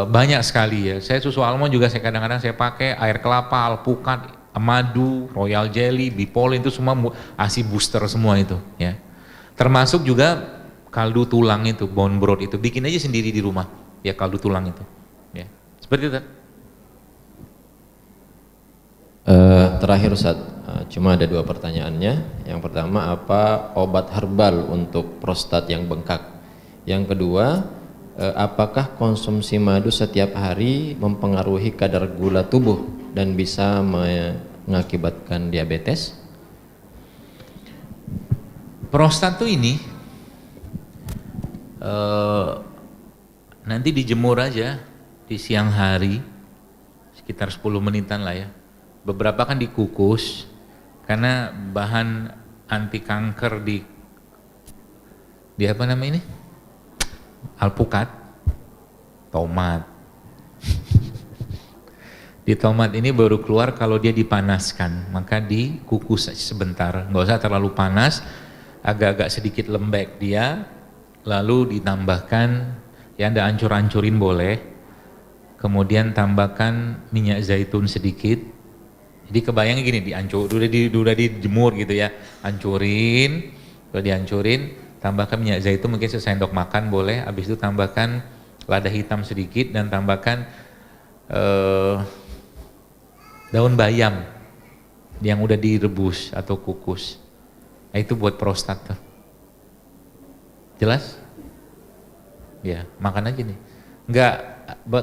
S1: Banyak sekali ya. Saya susu almond juga saya kadang-kadang saya pakai, air kelapa, alpukat, madu, royal jelly, bipolin itu semua ASI booster semua itu ya. Termasuk juga kaldu tulang itu, bone broth itu, bikin aja sendiri di rumah ya kaldu tulang itu. Ya. Seperti itu.
S2: Terakhir Ustaz, cuma ada 2 pertanyaannya. Yang pertama, apa obat herbal untuk prostat yang bengkak? Yang kedua, apakah konsumsi madu setiap hari mempengaruhi kadar gula tubuh dan bisa mengakibatkan diabetes?
S1: Prostat tuh ini nanti dijemur aja di siang hari sekitar 10 menitan lah ya. Beberapa kan dikukus karena bahan anti kanker di apa namanya ini? Alpukat, tomat. Di tomat ini baru keluar kalau dia dipanaskan, maka dikukus sebentar, nggak usah terlalu panas, agak-agak sedikit lembek dia, lalu ditambahkan, ya Anda ancur-ancurin boleh, kemudian tambahkan minyak zaitun sedikit. Jadi kebayangnya gini, udah dijemur gitu ya, hancurin, udah dihancurin, tambahkan minyak zaitun mungkin sesendok makan boleh, habis itu tambahkan lada hitam sedikit dan tambahkan daun bayam yang udah direbus atau kukus. Nah, itu buat prostat tuh. Jelas? Ya, makan aja nih. Enggak,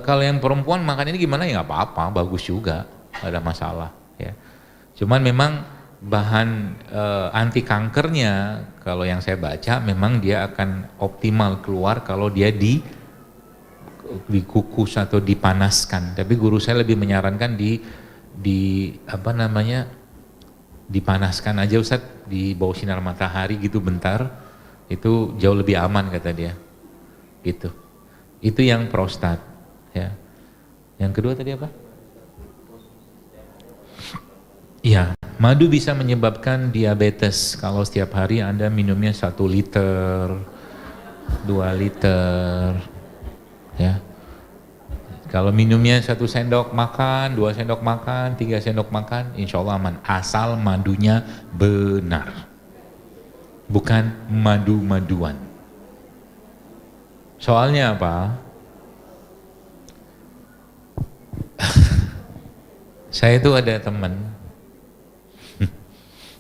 S1: kalau yang perempuan makan ini gimana ya nggak apa-apa, bagus juga, nggak ada masalah ya. Cuman memang bahan anti kankernya kalau yang saya baca memang dia akan optimal keluar kalau dia dikukus atau dipanaskan. Tapi guru saya lebih menyarankan apa namanya, dipanaskan aja Ustaz, di bawah sinar matahari gitu bentar, itu jauh lebih aman kata dia. Gitu. Itu yang prostat ya. Yang kedua tadi apa? Iya, madu bisa menyebabkan diabetes kalau setiap hari Anda minumnya 1 liter, 2 liter, ya. Kalau minumnya 1 sendok makan, 2 sendok makan, 3 sendok makan, insya Allah aman. Asal madunya benar, bukan madu-maduan. Soalnya apa? Saya itu ada teman,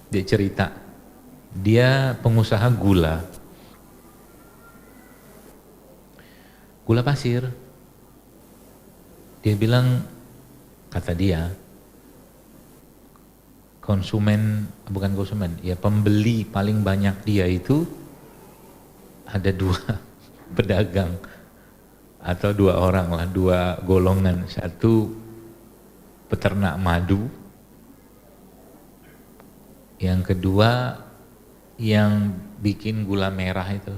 S1: dia cerita, dia pengusaha gula pasir. Dia bilang, kata dia, pembeli paling banyak dia itu ada 2 pedagang atau 2 orang lah, 2 golongan. Satu peternak madu, yang kedua yang bikin gula merah itu,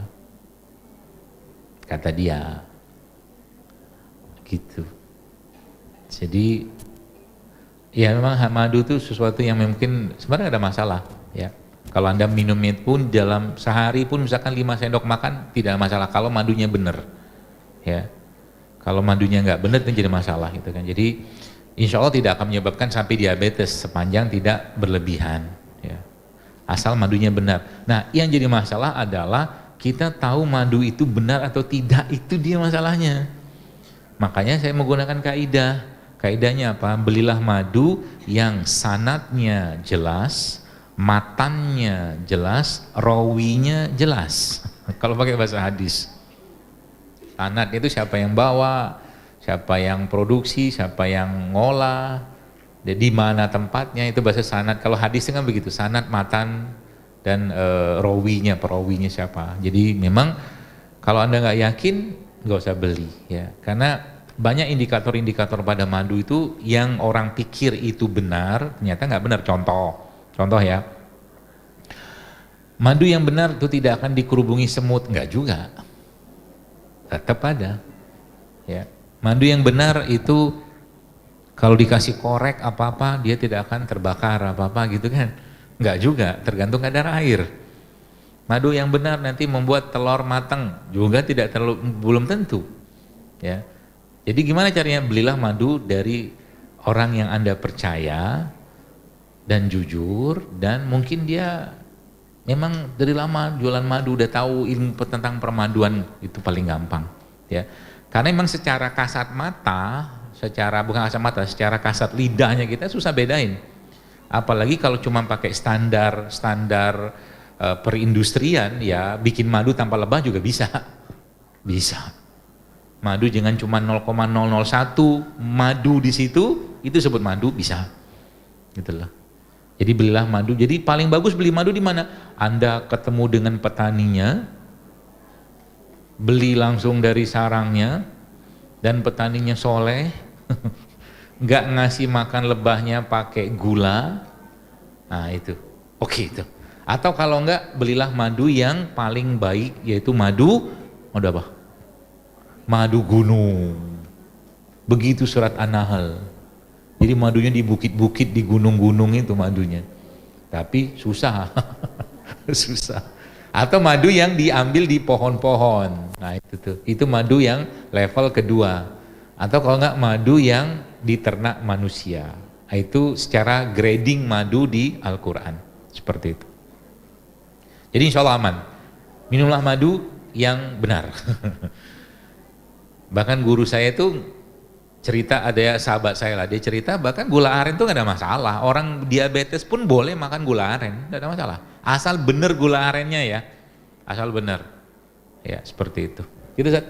S1: kata dia gitu. Jadi ya memang madu itu sesuatu yang mungkin sebenarnya ada masalah ya. Kalau Anda minumnya pun dalam sehari pun misalkan 5 sendok makan tidak masalah kalau madunya benar. Ya. Kalau madunya nggak benar itu jadi masalah gitu kan. Jadi insya Allah tidak akan menyebabkan sampai diabetes sepanjang tidak berlebihan. Ya. Asal madunya benar. Nah, yang jadi masalah adalah kita tahu madu itu benar atau tidak, itu dia masalahnya. Makanya saya menggunakan kaidah. Kaidahnya apa? Belilah madu yang sanadnya jelas, matannya jelas, rawinya jelas. Kalau pakai bahasa hadis. Sanad itu siapa yang bawa, siapa yang produksi, siapa yang ngolah, di mana tempatnya, itu bahasa sanad. Kalau hadis kan begitu, sanad, matan, dan perawinya siapa. Jadi memang kalau Anda nggak yakin, nggak usah beli ya, karena banyak indikator-indikator pada madu itu yang orang pikir itu benar, ternyata nggak benar. Contoh ya, madu yang benar itu tidak akan dikerubungi semut, nggak juga, tetap ada. Ya, madu yang benar itu kalau dikasih korek apa-apa dia tidak akan terbakar apa-apa gitu kan, nggak juga, tergantung kadar air. Madu yang benar nanti membuat telur matang juga belum tentu. Ya. Jadi gimana caranya? Belilah madu dari orang yang Anda percaya dan jujur, dan mungkin dia memang dari lama jualan madu, udah tahu ilmu tentang permaduan, itu paling gampang ya. Karena memang secara kasat mata, secara kasat lidahnya kita susah bedain. Apalagi kalau cuma pakai standar perindustrian ya, bikin madu tanpa lebah juga bisa. Madu jangan cuma 0,001 madu di situ, itu sebut madu, bisa. Gitu loh. Jadi belilah madu. Jadi paling bagus beli madu di mana? Anda ketemu dengan petaninya, beli langsung dari sarangnya, dan petaninya soleh, nggak ngasih makan lebahnya pakai gula. Nah itu, oke itu. Atau kalau enggak, belilah madu yang paling baik, yaitu madu apa? Madu gunung. Begitu surat An-Nahl. Jadi madunya di bukit-bukit, di gunung-gunung itu madunya. Tapi susah. Susah. Atau madu yang diambil di pohon-pohon. Nah itu tuh. Itu madu yang level kedua. Atau kalau enggak, madu yang diternak manusia. Nah, itu secara grading madu di Al-Quran. Seperti itu. Jadi insya Allah aman. Minumlah madu yang benar. Bahkan guru saya itu cerita, ada ya sahabat saya lah, dia cerita bahkan gula aren itu nggak ada masalah. Orang diabetes pun boleh makan gula aren, nggak ada masalah. Asal bener gula arennya ya, asal bener. Ya seperti itu. Gitu Zat.